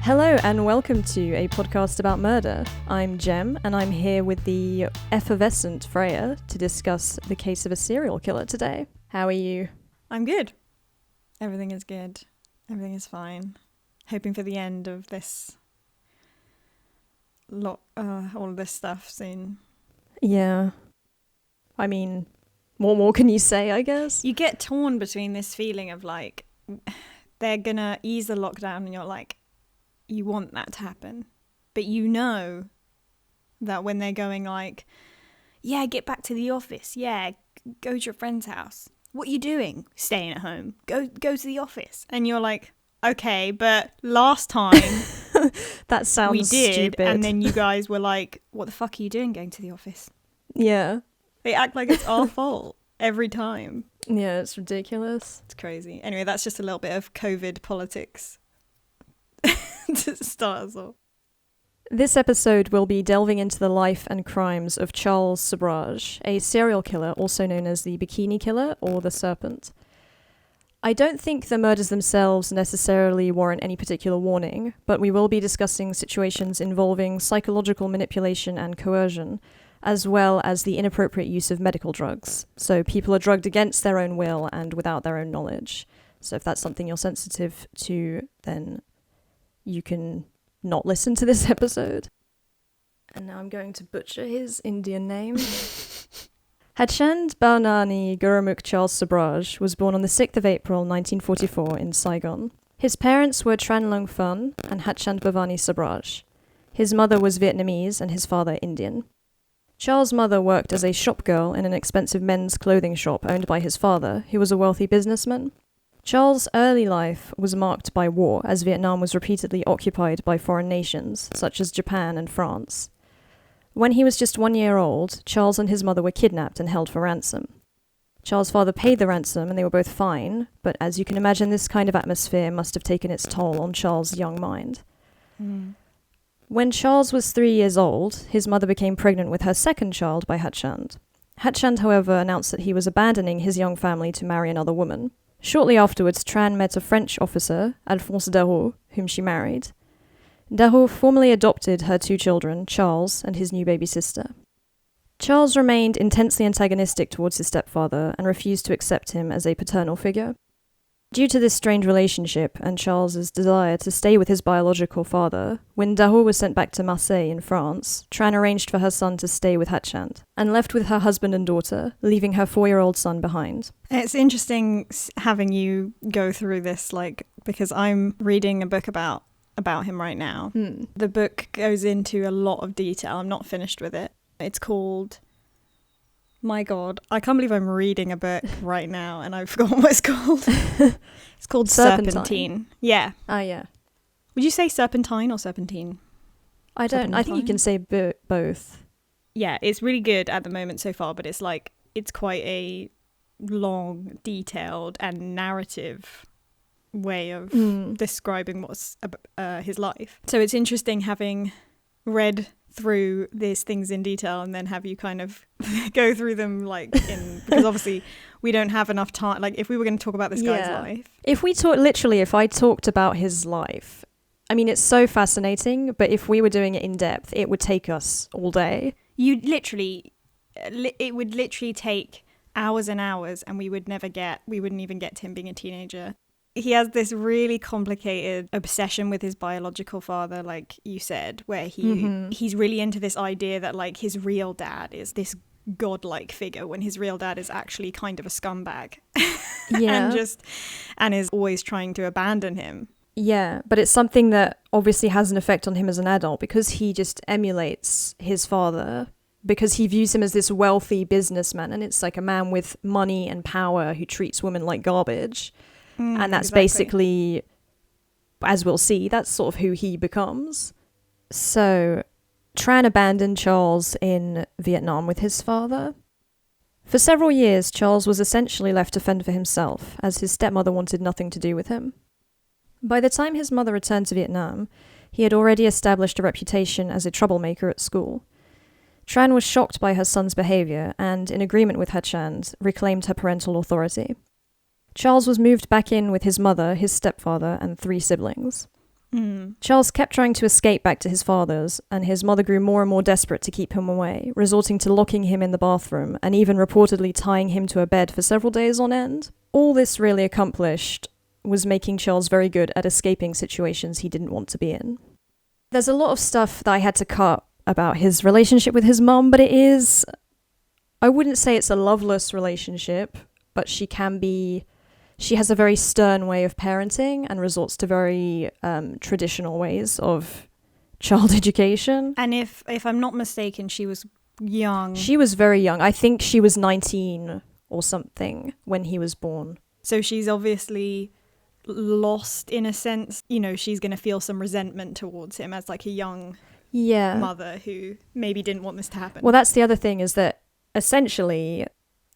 Hello and welcome to a podcast about murder. I'm Jem and I'm here with the effervescent Freya to discuss the case of a serial killer today. How are you? I'm good. Everything is good. Everything is fine. Hoping for the end of this all of this stuff soon. Yeah. I mean, what more can you say, I guess? You get torn between this feeling of like, they're gonna ease the lockdown and you're like, you want that to happen. But you know that when they're going like, yeah, get back to the office. Yeah, go to your friend's house. What are you doing? Staying at home. Go to the office. And you're like, okay, but last time that sounds we did, stupid. and then you guys were like, what the fuck are you doing going to the office? Yeah. They act like it's our fault every time. Yeah, it's ridiculous. It's crazy. Anyway, that's just a little bit of COVID politics to start us off. This episode will be delving into the life and crimes of Charles Sobhraj, a serial killer also known as the Bikini Killer or the Serpent. I don't think the murders themselves necessarily warrant any particular warning, but we will be discussing situations involving psychological manipulation and coercion, as well as the inappropriate use of medical drugs. So people are drugged against their own will and without their own knowledge. So if that's something you're sensitive to, then you can not listen to this episode. And now I'm going to butcher his Indian name. Hachand Barnani Gurumukh Charles Sobhraj was born on the 6th of April 1944 in Saigon. His parents were Tran Long Phun and Hachand Bhavani Sabraj. His mother was Vietnamese and his father Indian. Charles' mother worked as a shop girl in an expensive men's clothing shop owned by his father, who was a wealthy businessman. Charles' early life was marked by war, as Vietnam was repeatedly occupied by foreign nations, such as Japan and France. When he was just 1 year old, Charles and his mother were kidnapped and held for ransom. Charles' father paid the ransom and they were both fine, but as you can imagine, this kind of atmosphere must have taken its toll on Charles' young mind. When Charles was 3 years old, his mother became pregnant with her second child by Hachand. Hachand, however, announced that he was abandoning his young family to marry another woman. Shortly afterwards, Tran met a French officer, Alphonse Darroux, whom she married. Darroux formally adopted her two children, Charles and his new baby sister. Charles remained intensely antagonistic towards his stepfather and refused to accept him as a paternal figure. Due to this strained relationship and Charles's desire to stay with his biological father, when Darroux was sent back to Marseille in France, Tran arranged for her son to stay with Hachand and left with her husband and daughter, leaving her 4-year-old son behind. It's interesting having you go through this, because I'm reading a book about him right now. The book goes into a lot of detail. I'm not finished with it. It's called... My God, I can't believe I'm reading a book right now and I've forgotten what it's called. It's called Serpentine. Yeah. Ah, yeah. Would you say Serpentine or Serpentine? I don't. I think you can say both. Yeah, it's really good at the moment so far, but it's quite a long, detailed and narrative way of describing what's his life. So it's interesting having read through these things in detail and then have you kind of go through them because obviously we don't have enough time. If we were going to talk about this guy's life, if I talked about his life, I mean, it's so fascinating, but if we were doing it in depth, it would take us all day. It would literally take hours and hours and we wouldn't even get to him being a teenager. He has this really complicated obsession with his biological father, like you said, where he's really into this idea that his real dad is this godlike figure when his real dad is actually kind of a scumbag. Yeah. and is always trying to abandon him. Yeah, but it's something that obviously has an effect on him as an adult because he just emulates his father because he views him as this wealthy businessman and it's like a man with money and power who treats women like garbage. And that's basically, as we'll see, that's sort of who he becomes. So, Tran abandoned Charles in Vietnam with his father. For several years, Charles was essentially left to fend for himself, as his stepmother wanted nothing to do with him. By the time his mother returned to Vietnam, he had already established a reputation as a troublemaker at school. Tran was shocked by her son's behaviour and, in agreement with Hachand, reclaimed her parental authority. Charles was moved back in with his mother, his stepfather, and 3 siblings. Charles kept trying to escape back to his father's, and his mother grew more and more desperate to keep him away, resorting to locking him in the bathroom and even reportedly tying him to a bed for several days on end. All this really accomplished was making Charles very good at escaping situations he didn't want to be in. There's a lot of stuff that I had to cut about his relationship with his mum, but I wouldn't say it's a loveless relationship, but she has a very stern way of parenting and resorts to very traditional ways of child education. And if I'm not mistaken, she was young. She was very young. I think she was 19 or something when he was born. So she's obviously lost in a sense. You know, she's going to feel some resentment towards him as like a young mother who maybe didn't want this to happen. Well, that's the other thing, is that essentially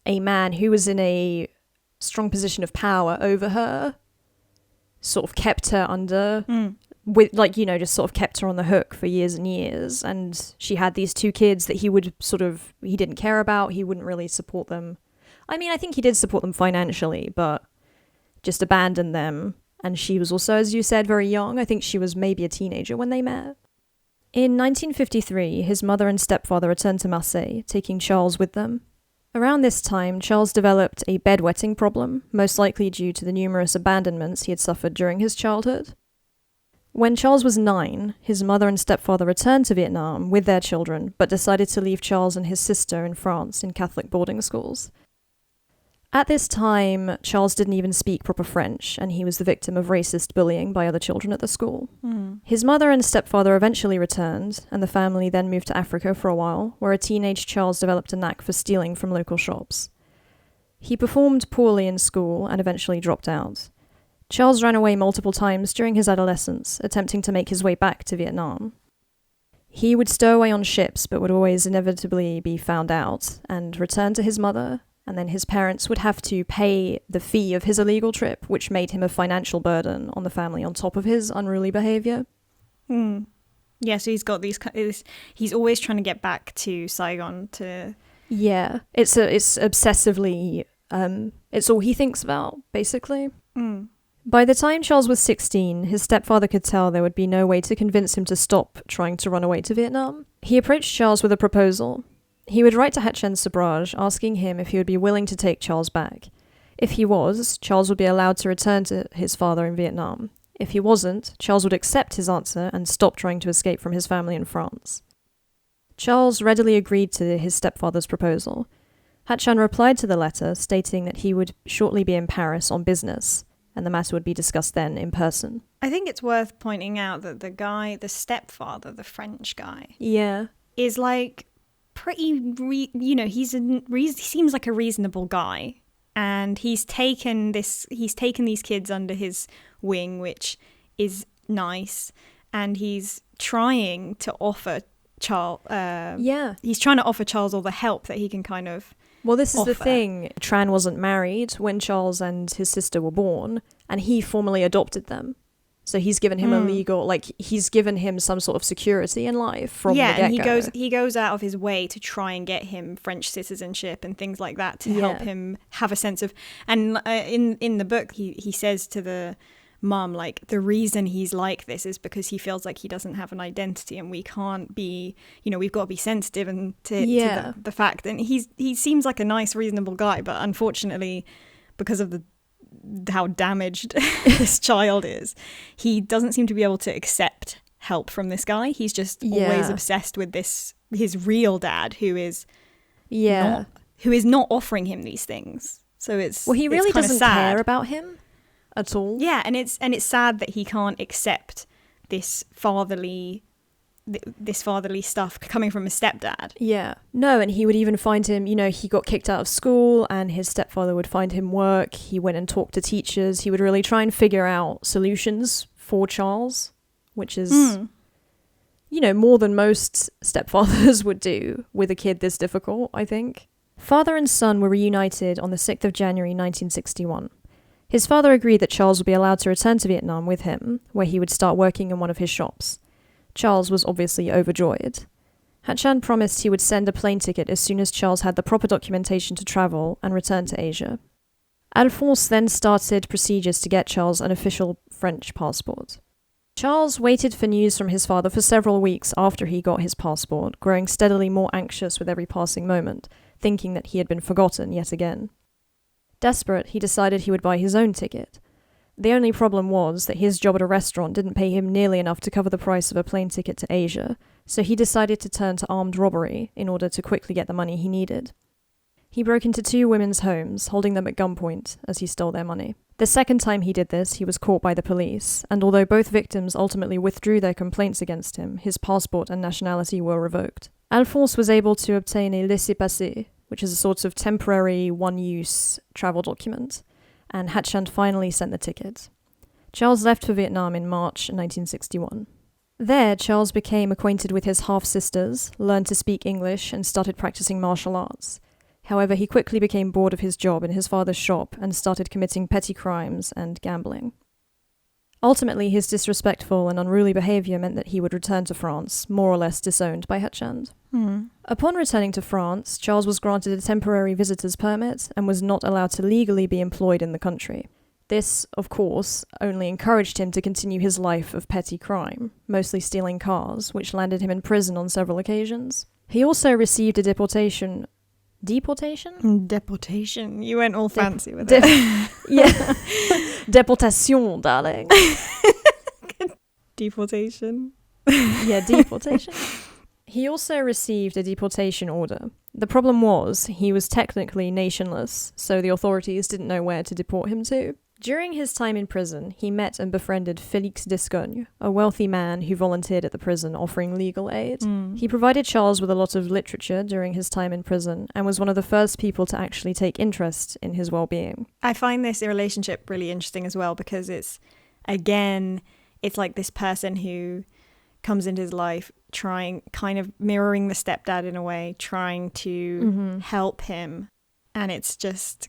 a man who was in a strong position of power over her sort of kept her under with, like, you know, just sort of kept her on the hook for years and years, and she had these two kids that he didn't care about. He wouldn't really support them. I mean, I think he did support them financially, but just abandoned them. And she was also, as you said, very young. I think she was maybe a teenager when they met. In 1953, his mother and stepfather returned to Marseille, taking Charles with them. Around this time, Charles developed a bedwetting problem, most likely due to the numerous abandonments he had suffered during his childhood. When Charles was 9, his mother and stepfather returned to Vietnam with their children, but decided to leave Charles and his sister in France in Catholic boarding schools. At this time, Charles didn't even speak proper French, and he was the victim of racist bullying by other children at the school. His mother and stepfather eventually returned, and the family then moved to Africa for a while, where a teenage Charles developed a knack for stealing from local shops. He performed poorly in school and eventually dropped out. Charles ran away multiple times during his adolescence, attempting to make his way back to Vietnam. He would stow away on ships, but would always inevitably be found out, and return to his mother, and then his parents would have to pay the fee of his illegal trip, which made him a financial burden on the family on top of his unruly behaviour. Yeah, so he's got he's always trying to get back to Saigon to... Yeah, it's obsessively, it's all he thinks about, basically. By the time Charles was 16, his stepfather could tell there would be no way to convince him to stop trying to run away to Vietnam. He approached Charles with a proposal. He would write to Sobhraj asking him if he would be willing to take Charles back. If he was, Charles would be allowed to return to his father in Vietnam. If he wasn't, Charles would accept his answer and stop trying to escape from his family in France. Charles readily agreed to his stepfather's proposal. Hatchan replied to the letter, stating that he would shortly be in Paris on business, and the matter would be discussed then in person. I think it's worth pointing out that the stepfather, the French guy, is like pretty, he seems like a reasonable guy, and he's taken these kids under his wing, which is nice, and he's trying to offer Charles all the help that he can kind of Well, this is offer. the thing. Tran wasn't married when Charles and his sister were born, and he formally adopted them. So he's given him he's given him some sort of security in life from the get-go. And he goes out of his way to try and get him French citizenship and things like that to help him have a sense of... And in the book, he says to the mum, like, the reason he's like this is because he feels like he doesn't have an identity, and we can't be, we've got to be sensitive to the fact. And he seems like a nice, reasonable guy, but unfortunately, because of how damaged this child is, he doesn't seem to be able to accept help from this guy. He's just always obsessed with his real dad, who is not offering him these things. So he really doesn't care about him at all. Yeah, and it's sad that he can't accept this fatherly stuff coming from his stepdad. Yeah. No, and he would even find him, he got kicked out of school, and his stepfather would find him work. He went and talked to teachers. He would really try and figure out solutions for Charles, which is, more than most stepfathers would do with a kid this difficult, I think. Father and son were reunited on the 6th of January 1961. His father agreed that Charles would be allowed to return to Vietnam with him, where he would start working in one of his shops. Charles was obviously overjoyed. Hatchan promised he would send a plane ticket as soon as Charles had the proper documentation to travel and return to Asia. Alphonse then started procedures to get Charles an official French passport. Charles waited for news from his father for several weeks after he got his passport, growing steadily more anxious with every passing moment, thinking that he had been forgotten yet again. Desperate, he decided he would buy his own ticket. The only problem was that his job at a restaurant didn't pay him nearly enough to cover the price of a plane ticket to Asia, so he decided to turn to armed robbery in order to quickly get the money he needed. He broke into 2 women's homes, holding them at gunpoint as he stole their money. The second time he did this, he was caught by the police, and although both victims ultimately withdrew their complaints against him, his passport and nationality were revoked. Alphonse was able to obtain a laissez-passer, which is a sort of temporary, one-use travel document, and Hatchand finally sent the ticket. Charles left for Vietnam in March 1961. There, Charles became acquainted with his half-sisters, learned to speak English, and started practicing martial arts. However, he quickly became bored of his job in his father's shop and started committing petty crimes and gambling. Ultimately, his disrespectful and unruly behaviour meant that he would return to France, more or less disowned by Hatchand. Upon returning to France, Charles was granted a temporary visitor's permit and was not allowed to legally be employed in the country. This, of course, only encouraged him to continue his life of petty crime, mostly stealing cars, which landed him in prison on several occasions. He also received a deportation? Deportation. You went all fancy with it. Yeah. Deportation, darling. Deportation. Yeah, deportation. He also received a deportation order. The problem was, he was technically nationless, so the authorities didn't know where to deport him to. During his time in prison, he met and befriended Félix Descogne, a wealthy man who volunteered at the prison offering legal aid. He provided Charles with a lot of literature during his time in prison and was one of the first people to actually take interest in his well-being. I find this relationship really interesting as well because it's like this person who comes into his life trying, kind of mirroring the stepdad in a way, trying to help him, and it's just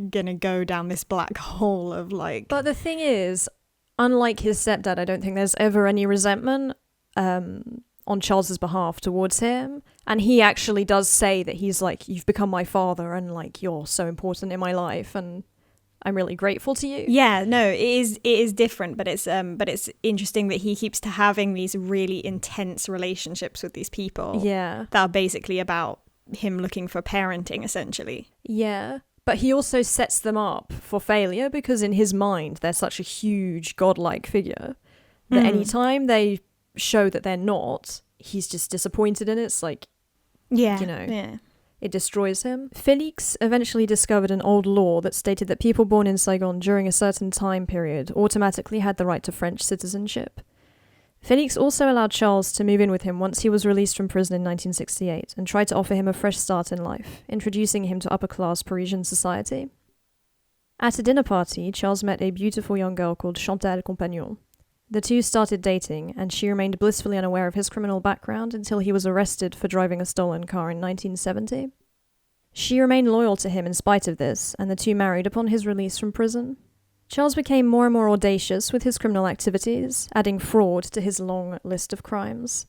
gonna go down this black hole of like... But the thing is, unlike his stepdad, I don't think there's ever any resentment on Charles's behalf towards him, and he actually does say that he's like, you've become my father and like you're so important in my life and I'm really grateful to you. Yeah, no, it is different, but it's interesting that he keeps to having these really intense relationships with these people. Yeah. That are basically about him looking for parenting, essentially. Yeah. But he also sets them up for failure because in his mind, they're such a huge godlike figure that anytime they show that they're not, he's just disappointed in it. It's like, it destroys him. Félix eventually discovered an old law that stated that people born in Saigon during a certain time period automatically had the right to French citizenship. Félix also allowed Charles to move in with him once he was released from prison in 1968 and tried to offer him a fresh start in life, introducing him to upper-class Parisian society. At a dinner party, Charles met a beautiful young girl called Chantal Compagnon. The two started dating, and she remained blissfully unaware of his criminal background until he was arrested for driving a stolen car in 1970. She remained loyal to him in spite of this, and the two married upon his release from prison. Charles became more and more audacious with his criminal activities, adding fraud to his long list of crimes.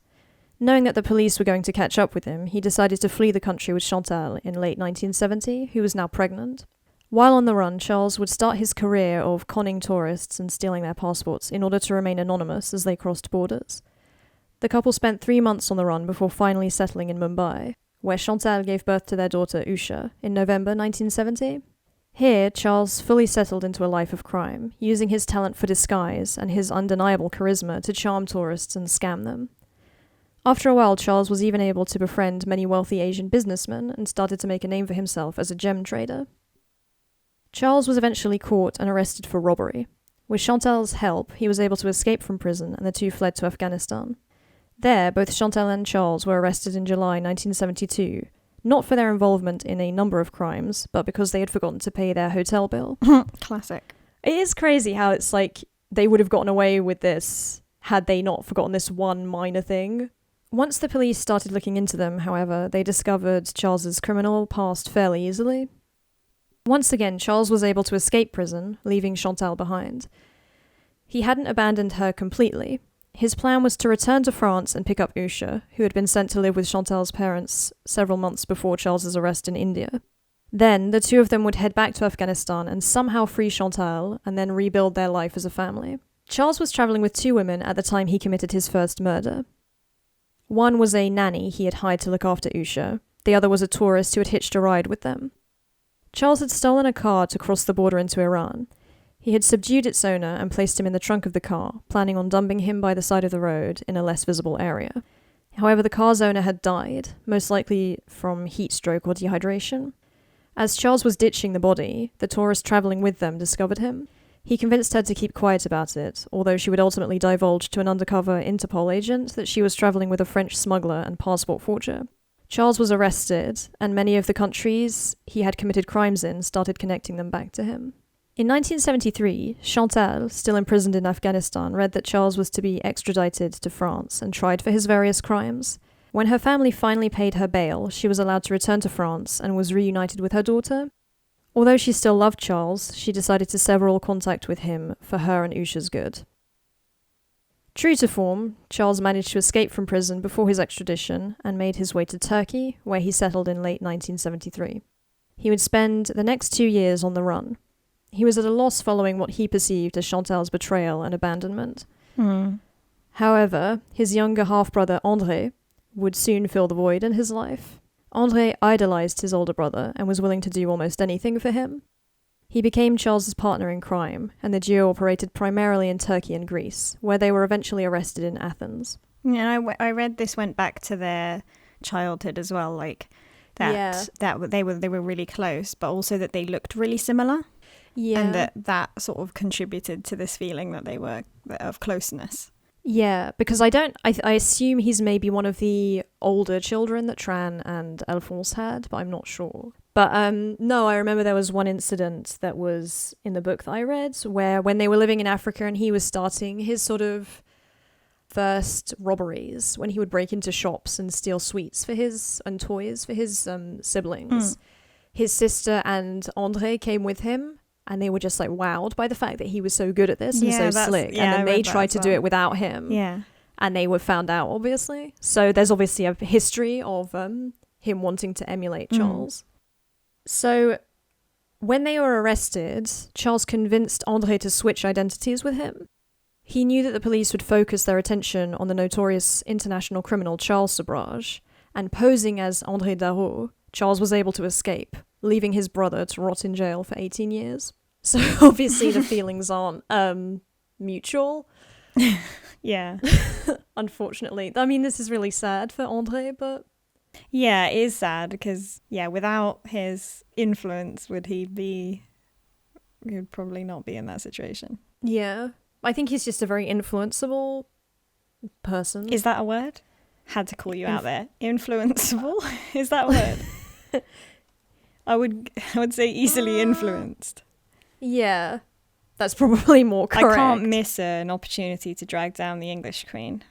Knowing that the police were going to catch up with him, he decided to flee the country with Chantal in late 1970, who was now pregnant. While on the run, Charles would start his career of conning tourists and stealing their passports in order to remain anonymous as they crossed borders. The couple spent 3 months on the run before finally settling in Mumbai, where Chantal gave birth to their daughter Usha in November 1970. Here, Charles fully settled into a life of crime, using his talent for disguise and his undeniable charisma to charm tourists and scam them. After a while, Charles was even able to befriend many wealthy Asian businessmen and started to make a name for himself as a gem trader. Charles was eventually caught and arrested for robbery. With Chantal's help, he was able to escape from prison and the two fled to Afghanistan. There, both Chantal and Charles were arrested in July 1972, not for their involvement in a number of crimes, but because they had forgotten to pay their hotel bill. Classic. It is crazy how it's like they would have gotten away with this had they not forgotten this one minor thing. Once the police started looking into them, however, they discovered Charles's criminal past fairly easily. Once again, Charles was able to escape prison, leaving Chantal behind. He hadn't abandoned her completely. His plan was to return to France and pick up Usha, who had been sent to live with Chantal's parents several months before Charles's arrest in India. Then, the two of them would head back to Afghanistan and somehow free Chantal, and then rebuild their life as a family. Charles was travelling with 2 women at the time he committed his first murder. One was a nanny he had hired to look after Usha. The other was a tourist who had hitched a ride with them. Charles had stolen a car to cross the border into Iran. He had subdued its owner and placed him in the trunk of the car, planning on dumping him by the side of the road in a less visible area. However, the car's owner had died, most likely from heat stroke or dehydration. As Charles was ditching the body, the tourist travelling with them discovered him. He convinced her to keep quiet about it, although she would ultimately divulge to an undercover Interpol agent that she was travelling with a French smuggler and passport forger. Charles was arrested, and many of the countries he had committed crimes in started connecting them back to him. In 1973, Chantal, still imprisoned in Afghanistan, read that Charles was to be extradited to France and tried for his various crimes. When her family finally paid her bail, she was allowed to return to France and was reunited with her daughter. Although she still loved Charles, she decided to sever all contact with him for her and Usha's good. True to form, Charles managed to escape from prison before his extradition and made his way to Turkey, where he settled in late 1973. He would spend the next 2 years on the run. He was at a loss following what he perceived as Chantal's betrayal and abandonment. However, his younger half-brother André would soon fill the void in his life. André idolized his older brother and was willing to do almost anything for him. He became Charles's partner in crime, and the duo operated primarily in Turkey and Greece, where they were eventually arrested in Athens. Yeah, I read this went back to their childhood as well, like that they were really close, but also that they looked really similar. Yeah. And that sort of contributed to this feeling that they were of closeness. Yeah, because I assume he's maybe one of the older children that Tran and Alphonse had, but I'm not sure. But no, I remember there was one incident that was in the book that I read where when they were living in Africa and he was starting his sort of first robberies, when he would break into shops and steal sweets and toys for his siblings. His sister and André came with him. And they were just like wowed by the fact that he was so good at this and so slick. And then they tried to do it without him. Yeah. And they were found out, obviously. So there's obviously a history of him wanting to emulate Charles. So when they were arrested, Charles convinced André to switch identities with him. He knew that the police would focus their attention on the notorious international criminal Charles Sobhraj. And posing as André Darrow, Charles was able to escape, leaving his brother to rot in jail for 18 years. So obviously the feelings aren't mutual. Yeah. Unfortunately. I mean, this is really sad for André, but... Yeah, it is sad because, without his influence, he would probably not be in that situation. Yeah. I think he's just a very influenceable person. Is that a word? Had to call you out there. Influenceable? Is that a word? I would say easily influenced. Yeah, that's probably more correct. I can't miss an opportunity to drag down the English queen.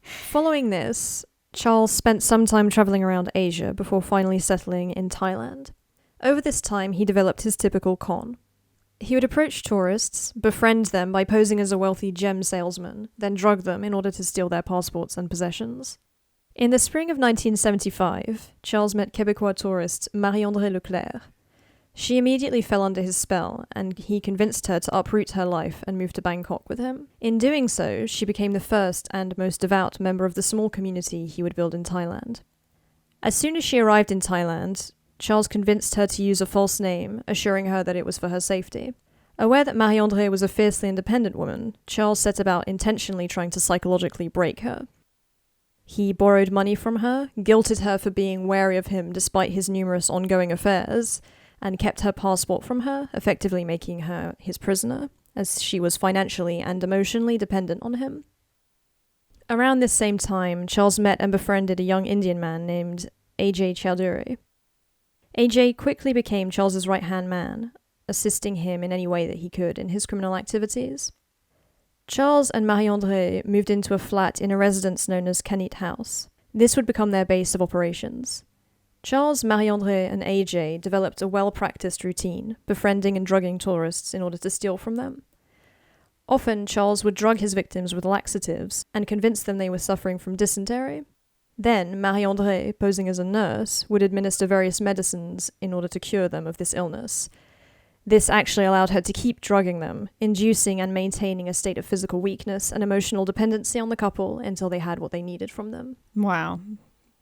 Following this, Charles spent some time travelling around Asia before finally settling in Thailand. Over this time, he developed his typical con. He would approach tourists, befriend them by posing as a wealthy gem salesman, then drug them in order to steal their passports and possessions. In the spring of 1975, Charles met Québécois tourist Marie-André Leclerc. She immediately fell under his spell, and he convinced her to uproot her life and move to Bangkok with him. In doing so, she became the first and most devout member of the small community he would build in Thailand. As soon as she arrived in Thailand, Charles convinced her to use a false name, assuring her that it was for her safety. Aware that Marie-André was a fiercely independent woman, Charles set about intentionally trying to psychologically break her. He borrowed money from her, guilted her for being wary of him despite his numerous ongoing affairs, and kept her passport from her, effectively making her his prisoner, as she was financially and emotionally dependent on him. Around this same time, Charles met and befriended a young Indian man named A.J. Chowdhury. A.J. quickly became Charles's right-hand man, assisting him in any way that he could in his criminal activities. Charles and Marie-André moved into a flat in a residence known as Canit House. This would become their base of operations. Charles, Marie-André, and AJ developed a well-practiced routine, befriending and drugging tourists in order to steal from them. Often, Charles would drug his victims with laxatives and convince them they were suffering from dysentery. Then, Marie-André, posing as a nurse, would administer various medicines in order to cure them of this illness. This actually allowed her to keep drugging them, inducing and maintaining a state of physical weakness and emotional dependency on the couple until they had what they needed from them. Wow.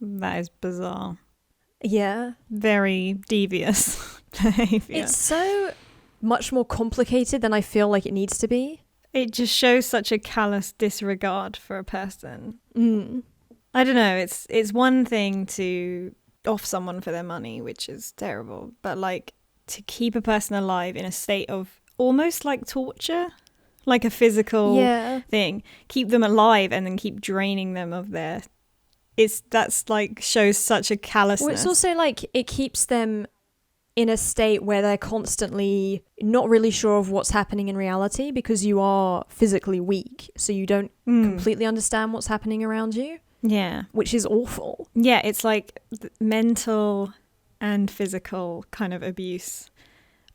That is bizarre. Yeah. Very devious behavior. It's so much more complicated than I feel like it needs to be. It just shows such a callous disregard for a person. I don't know. It's one thing to off someone for their money, which is terrible. But like to keep a person alive in a state of almost like torture, like a physical thing, keep them alive and then keep draining them of their... That's like shows such a callousness. Well, it's also like it keeps them in a state where they're constantly not really sure of what's happening in reality because you are physically weak, so you don't completely understand what's happening around you. Yeah. Which is awful. Yeah, it's like mental and physical kind of abuse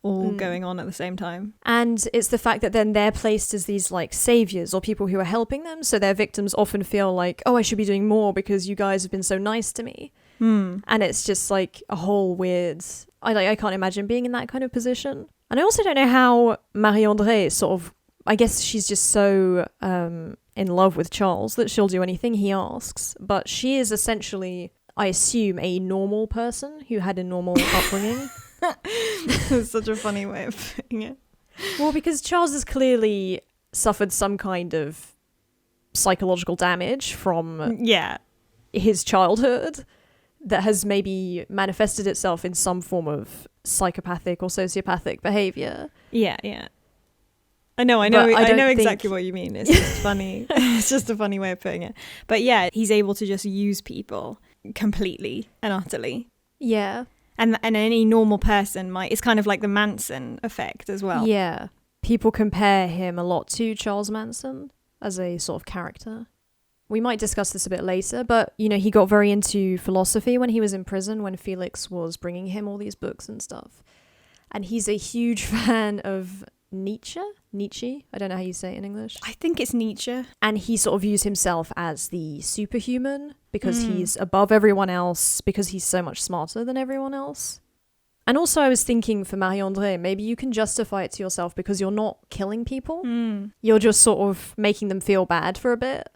all going on at the same time. And it's the fact that then they're placed as these like saviors or people who are helping them, so their victims often feel like, oh, I should be doing more because you guys have been so nice to me. And it's just like a whole weird... I can't imagine being in that kind of position. And I also don't know how Marie-Andrée sort of... I guess she's just so in love with Charles that she'll do anything he asks. But she is essentially, I assume, a normal person who had a normal upbringing. That's such a funny way of putting it. Well, because Charles has clearly suffered some kind of psychological damage from his childhood that has maybe manifested itself in some form of psychopathic or sociopathic behavior. Yeah. I know exactly what you mean. It's just funny. It's just a funny way of putting it. But yeah, he's able to just use people completely and utterly. Yeah. And any normal person might... It's kind of like the Manson effect as well. Yeah. People compare him a lot to Charles Manson as a sort of character. We might discuss this a bit later, but, you know, he got very into philosophy when he was in prison, when Felix was bringing him all these books and stuff. And he's a huge fan of Nietzsche? I don't know how you say it in English. I think it's Nietzsche. And he sort of views himself as the superhuman because he's above everyone else, because he's so much smarter than everyone else. And also I was thinking for Marie-Andrée, maybe you can justify it to yourself because you're not killing people. You're just sort of making them feel bad for a bit.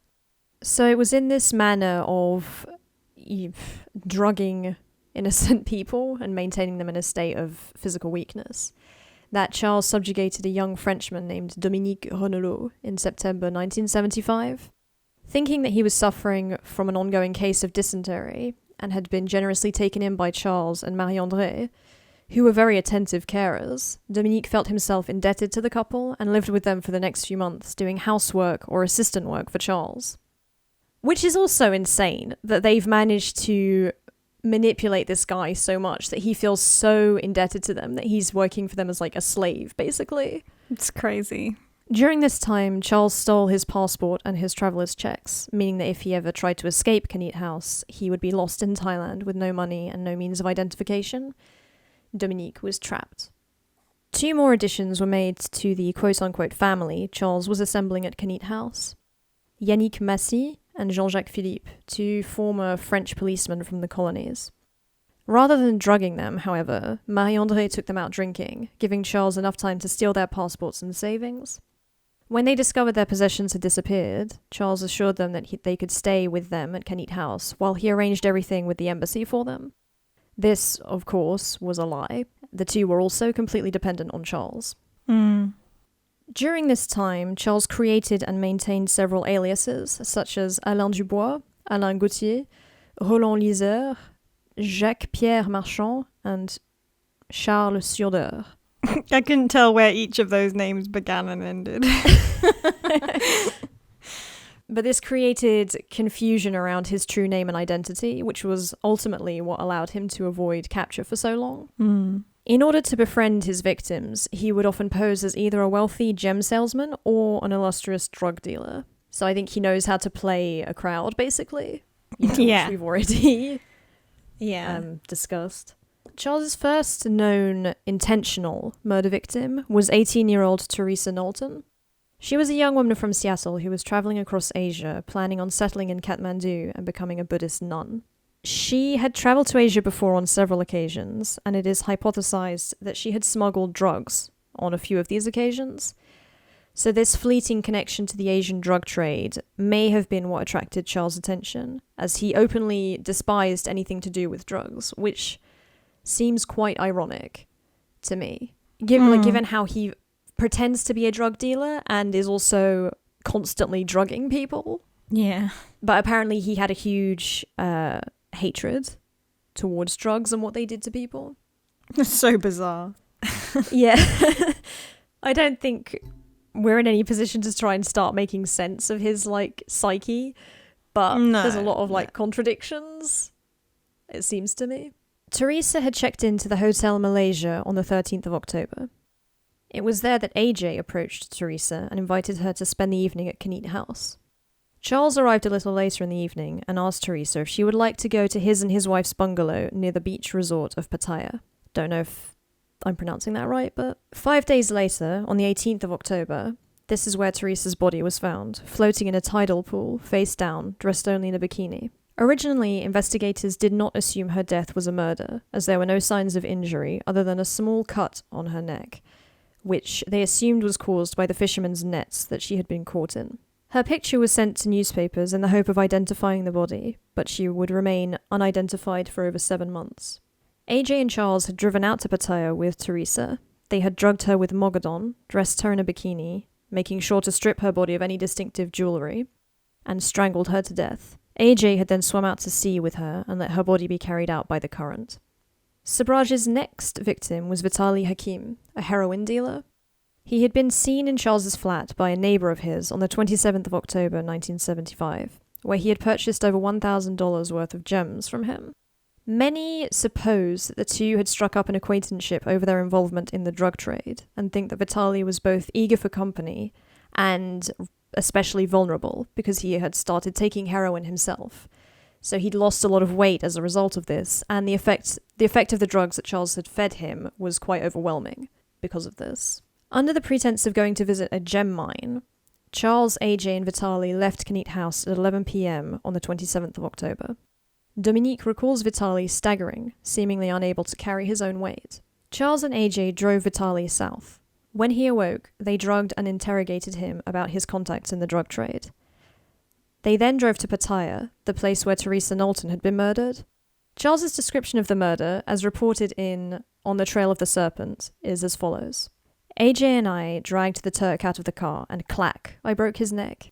So it was in this manner of drugging innocent people and maintaining them in a state of physical weakness that Charles subjugated a young Frenchman named Dominique Renelot in September 1975. Thinking that he was suffering from an ongoing case of dysentery and had been generously taken in by Charles and Marie-Andrée, who were very attentive carers, Dominique felt himself indebted to the couple and lived with them for the next few months doing housework or assistant work for Charles. Which is also insane that they've managed to manipulate this guy so much that he feels so indebted to them that he's working for them as like a slave, basically. It's crazy. During this time, Charles stole his passport and his traveller's checks, meaning that if he ever tried to escape Canete House, he would be lost in Thailand with no money and no means of identification. Dominique was trapped. 2 more additions were made to the quote-unquote family Charles was assembling at Canete House. Yannick Massy and Jean-Jacques Philippe, 2 former French policemen from the colonies. Rather than drugging them, however, Marie-Andrée took them out drinking, giving Charles enough time to steal their passports and savings. When they discovered their possessions had disappeared, Charles assured them that they could stay with them at Canete House while he arranged everything with the embassy for them. This, of course, was a lie. The 2 were also completely dependent on Charles. During this time, Charles created and maintained several aliases, such as Alain Dubois, Alain Gauthier, Roland Liseur, Jacques-Pierre Marchand, and Charles Surdeur. I couldn't tell where each of those names began and ended. But this created confusion around his true name and identity, which was ultimately what allowed him to avoid capture for so long. In order to befriend his victims, he would often pose as either a wealthy gem salesman or an illustrious drug dealer. So I think he knows how to play a crowd, basically. Which we've already discussed. Charles's first known intentional murder victim was 18-year-old Theresa Knowlton. She was a young woman from Seattle who was traveling across Asia, planning on settling in Kathmandu and becoming a Buddhist nun. She had travelled to Asia before on several occasions, and it is hypothesized that she had smuggled drugs on a few of these occasions. So this fleeting connection to the Asian drug trade may have been what attracted Charles' attention, as he openly despised anything to do with drugs, which seems quite ironic to me, given how he pretends to be a drug dealer and is also constantly drugging people. Yeah. But apparently he had a huge hatred towards drugs and what they did to people. That's so bizarre. Yeah. I don't think we're in any position to try and start making sense of his like psyche, but there's a lot of contradictions, it seems to me. Theresa had checked into the Hotel Malaysia on the 13th of October. It was there that AJ approached Theresa and invited her to spend the evening at Canete House. Charles arrived a little later in the evening and asked Theresa if she would like to go to his and his wife's bungalow near the beach resort of Pattaya. Don't know if I'm pronouncing that right, but 5 days later, on the 18th of October, this is where Theresa's body was found, floating in a tidal pool, face down, dressed only in a bikini. Originally, investigators did not assume her death was a murder, as there were no signs of injury other than a small cut on her neck, which they assumed was caused by the fishermen's nets that she had been caught in. Her picture was sent to newspapers in the hope of identifying the body, but she would remain unidentified for over 7 months. AJ and Charles had driven out to Pattaya with Theresa. They had drugged her with Mogadon, dressed her in a bikini, making sure to strip her body of any distinctive jewellery, and strangled her to death. AJ had then swum out to sea with her and let her body be carried out by the current. Sabraj's next victim was Vitali Hakeem, a heroin dealer. He had been seen in Charles's flat by a neighbour of his on the 27th of October 1975, where he had purchased over $1,000 worth of gems from him. Many suppose that the two had struck up an acquaintanceship over their involvement in the drug trade, and think that Vitali was both eager for company and especially vulnerable because he had started taking heroin himself. So he'd lost a lot of weight as a result of this, and the effect of the drugs that Charles had fed him was quite overwhelming because of this. Under the pretense of going to visit a gem mine, Charles, AJ and Vitali left Canete House at 11 p.m. on the 27th of October. Dominique recalls Vitali staggering, seemingly unable to carry his own weight. Charles and AJ drove Vitali south. When he awoke, they drugged and interrogated him about his contacts in the drug trade. They then drove to Pattaya, the place where Theresa Knowlton had been murdered. Charles's description of the murder, as reported in On the Trail of the Serpent, is as follows. AJ and I dragged the Turk out of the car, and clack, I broke his neck.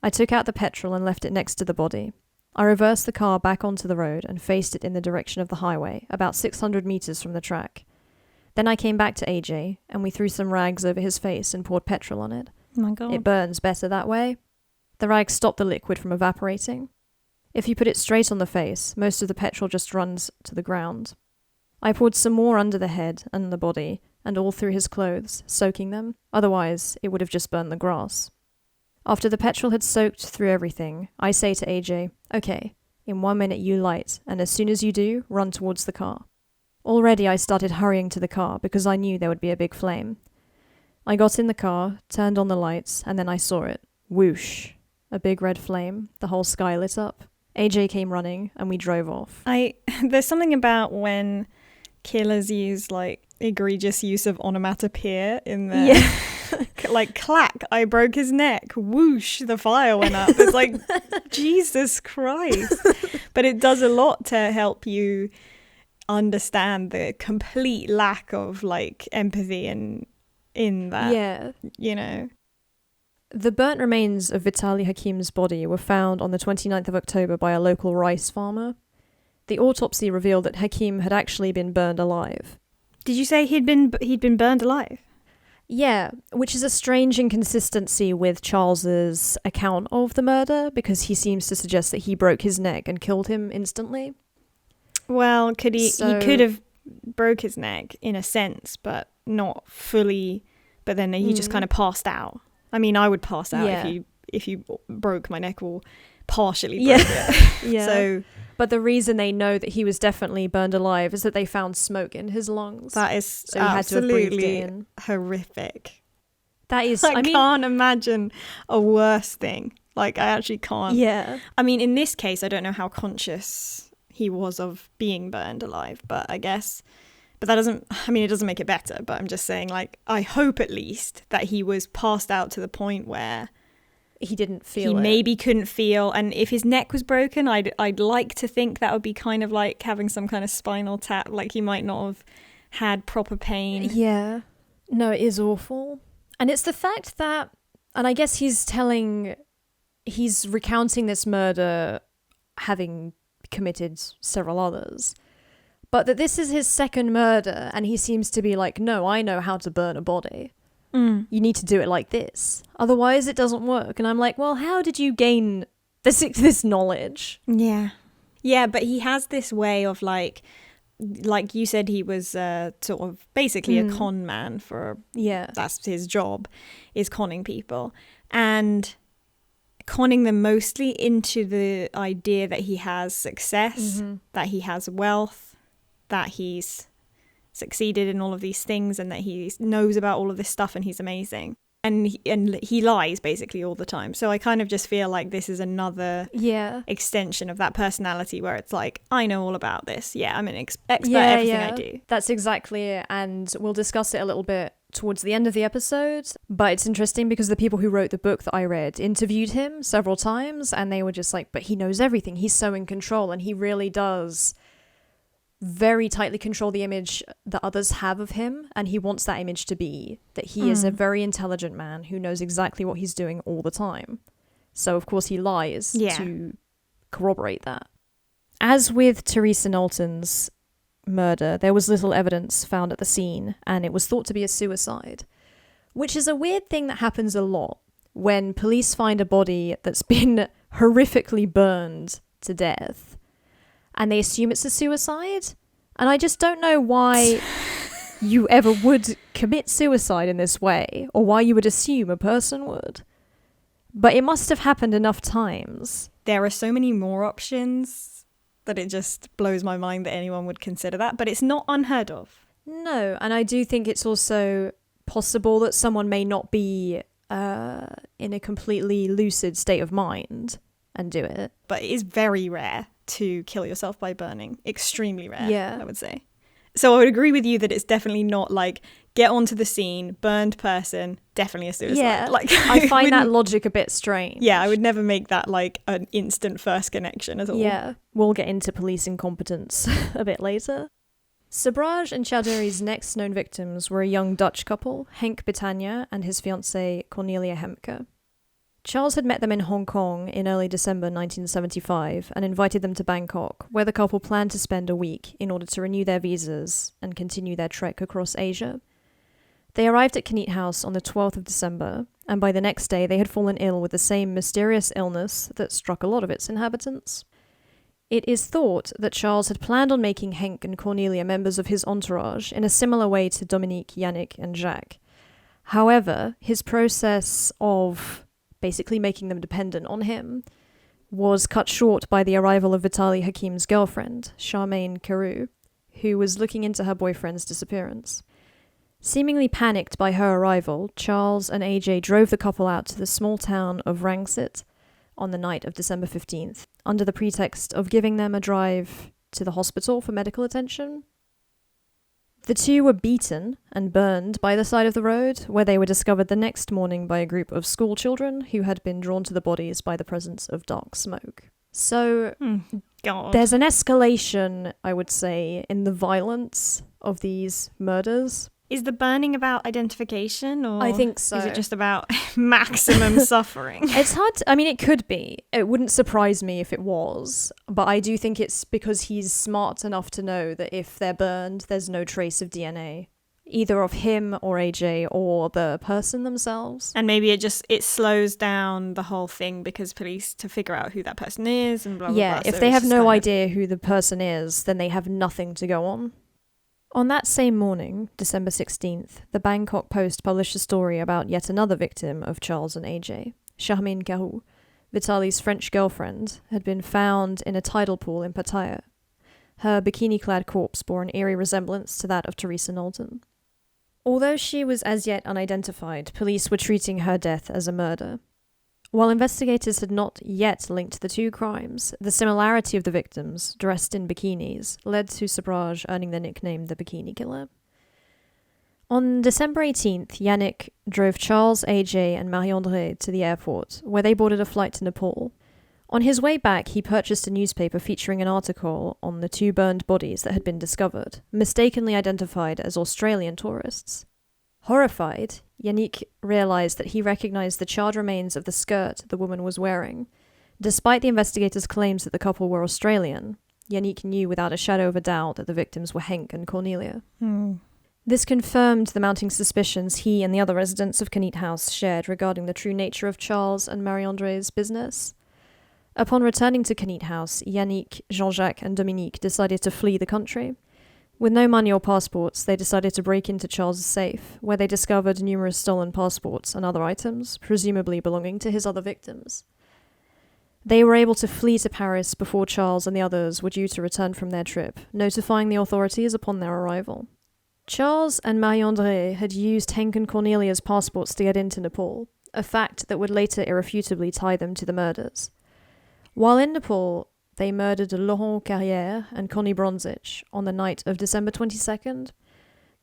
I took out the petrol and left it next to the body. I reversed the car back onto the road and faced it in the direction of the highway, about 600 meters from the track. Then I came back to AJ, and we threw some rags over his face and poured petrol on it. Oh my God. It burns better that way. The rags stop the liquid from evaporating. If you put it straight on the face, most of the petrol just runs to the ground. I poured some more under the head and the body, and all through his clothes, soaking them. Otherwise, it would have just burned the grass. After the petrol had soaked through everything, I say to AJ, okay, in 1 minute you light, and as soon as you do, run towards the car. Already I started hurrying to the car because I knew there would be a big flame. I got in the car, turned on the lights, and then I saw it. Whoosh. A big red flame, the whole sky lit up. AJ came running, and we drove off. There's something about when killers use, egregious use of onomatopoeia in there. Yeah. Clack, I broke his neck. Whoosh, the fire went up. It's like, Jesus Christ. But it does a lot to help you understand the complete lack of, empathy in that. Yeah. You know. The burnt remains of Vitali Hakeem's body were found on the 29th of October by a local rice farmer. The autopsy revealed that Hakeem had actually been burned alive. Did you say he'd been burned alive? Yeah, which is a strange inconsistency with Charles's account of the murder, because he seems to suggest that he broke his neck and killed him instantly. Well, he could have broke his neck in a sense, but not fully. But then he just kind of passed out. I mean, I would pass out if you broke my neck or partially broke it. Yeah. So, but the reason they know that he was definitely burned alive is that they found smoke in his lungs. That is so absolutely horrific. That is, I can't imagine a worse thing. I actually can't. Yeah. I mean, in this case, I don't know how conscious he was of being burned alive. But that doesn't, I mean, it doesn't make it better, but I'm just saying, like, I hope at least that he was passed out to the point where he didn't feel he it. maybe couldn't feel. And if his neck was broken, I'd like to think that would be kind of like having some kind of spinal tap, like he might not have had proper pain. Yeah. No, it is awful. And it's the fact that, and I guess he's recounting this murder having committed several others, but that this is his second murder, and he seems to be like, no, I know how to burn a body. You need to do it like this. Otherwise, it doesn't work. And I'm like, well, how did you gain this knowledge? Yeah. Yeah, but he has this way of like you said, he was sort of basically a con man that's his job, is conning people. And conning them mostly into the idea that he has success, that he has wealth, that he's succeeded in all of these things, and that he knows about all of this stuff and he's amazing. And he lies basically all the time. So I kind of just feel like this is another extension of that personality where it's like, I know all about this. Yeah, I'm an expert at everything I do. That's exactly it. And we'll discuss it a little bit towards the end of the episode. But it's interesting because the people who wrote the book that I read interviewed him several times, and they were just like, but he knows everything. He's so in control, and he really does very tightly control the image that others have of him, and he wants that image to be that he is a very intelligent man who knows exactly what he's doing all the time. So of course he lies to corroborate that. As with Theresa Knowlton's murder, there was little evidence found at the scene, and it was thought to be a suicide, which is a weird thing that happens a lot when police find a body that's been horrifically burned to death, and they assume it's a suicide. And I just don't know why you ever would commit suicide in this way, or why you would assume a person would. But it must have happened enough times. There are so many more options that it just blows my mind that anyone would consider that, but it's not unheard of. No, and I do think it's also possible that someone may not be in a completely lucid state of mind and do it. But it is very rare to kill yourself by burning. Extremely rare, I would say. So I would agree with you that it's definitely not like, get onto the scene, burned person, definitely a suicide. Yeah, like, I find that logic a bit strange. Yeah, I would never make that like an instant first connection at all. Yeah, we'll get into police incompetence a bit later. Sabraj and Chowdhury's next known victims were a young Dutch couple, Henk Britannia and his fiancée Cornelia Hemke. Charles had met them in Hong Kong in early December 1975 and invited them to Bangkok, where the couple planned to spend a week in order to renew their visas and continue their trek across Asia. They arrived at Kenit House on the 12th of December, and by the next day they had fallen ill with the same mysterious illness that struck a lot of its inhabitants. It is thought that Charles had planned on making Henk and Cornelia members of his entourage in a similar way to Dominique, Yannick, and Jacques. However, his process of basically making them dependent on him was cut short by the arrival of Vitali Hakeem's girlfriend, Charmaine Carew, who was looking into her boyfriend's disappearance. Seemingly panicked by her arrival, Charles and AJ drove the couple out to the small town of Rangsit on the night of December 15th, under the pretext of giving them a drive to the hospital for medical attention. The two were beaten and burned by the side of the road, where they were discovered the next morning by a group of school children who had been drawn to the bodies by the presence of dark smoke. So there's an escalation, I would say, in the violence of these murders. Is the burning about identification, or I think so. Is it just about maximum suffering? It's hard I mean, it could be. It wouldn't surprise me if it was. But I do think it's because he's smart enough to know that if they're burned, there's no trace of DNA, either of him or AJ or the person themselves. And maybe it slows down the whole thing because police to figure out who that person is and blah, blah, blah. Yeah, if they have no idea who the person is, then they have nothing to go on. On that same morning, December 16th, the Bangkok Post published a story about yet another victim of Charles and AJ. Charmaine Carew, Vitali's French girlfriend, had been found in a tidal pool in Pattaya. Her bikini-clad corpse bore an eerie resemblance to that of Theresa Knowlton. Although she was as yet unidentified, police were treating her death as a murder. While investigators had not yet linked the two crimes, the similarity of the victims, dressed in bikinis, led to Sabraj earning the nickname the Bikini Killer. On December 18th, Yannick drove Charles, AJ, and Marie-André to the airport, where they boarded a flight to Nepal. On his way back, he purchased a newspaper featuring an article on the two burned bodies that had been discovered, mistakenly identified as Australian tourists. Horrified, Yannick realized that he recognized the charred remains of the skirt the woman was wearing. Despite the investigators' claims that the couple were Australian, Yannick knew without a shadow of a doubt that the victims were Henk and Cornelia. This confirmed the mounting suspicions he and the other residents of Canete House shared regarding the true nature of Charles and Marie-André's business. Upon returning to Canete House, Yannick, Jean-Jacques and Dominique decided to flee the country. With no money or passports, they decided to break into Charles's safe, where they discovered numerous stolen passports and other items, presumably belonging to his other victims. They were able to flee to Paris before Charles and the others were due to return from their trip, notifying the authorities upon their arrival. Charles and Marie-André had used Henk and Cornelia's passports to get into Nepal, a fact that would later irrefutably tie them to the murders. While in Nepal, they murdered Laurent Carrière and Connie Bronzich on the night of December 22nd.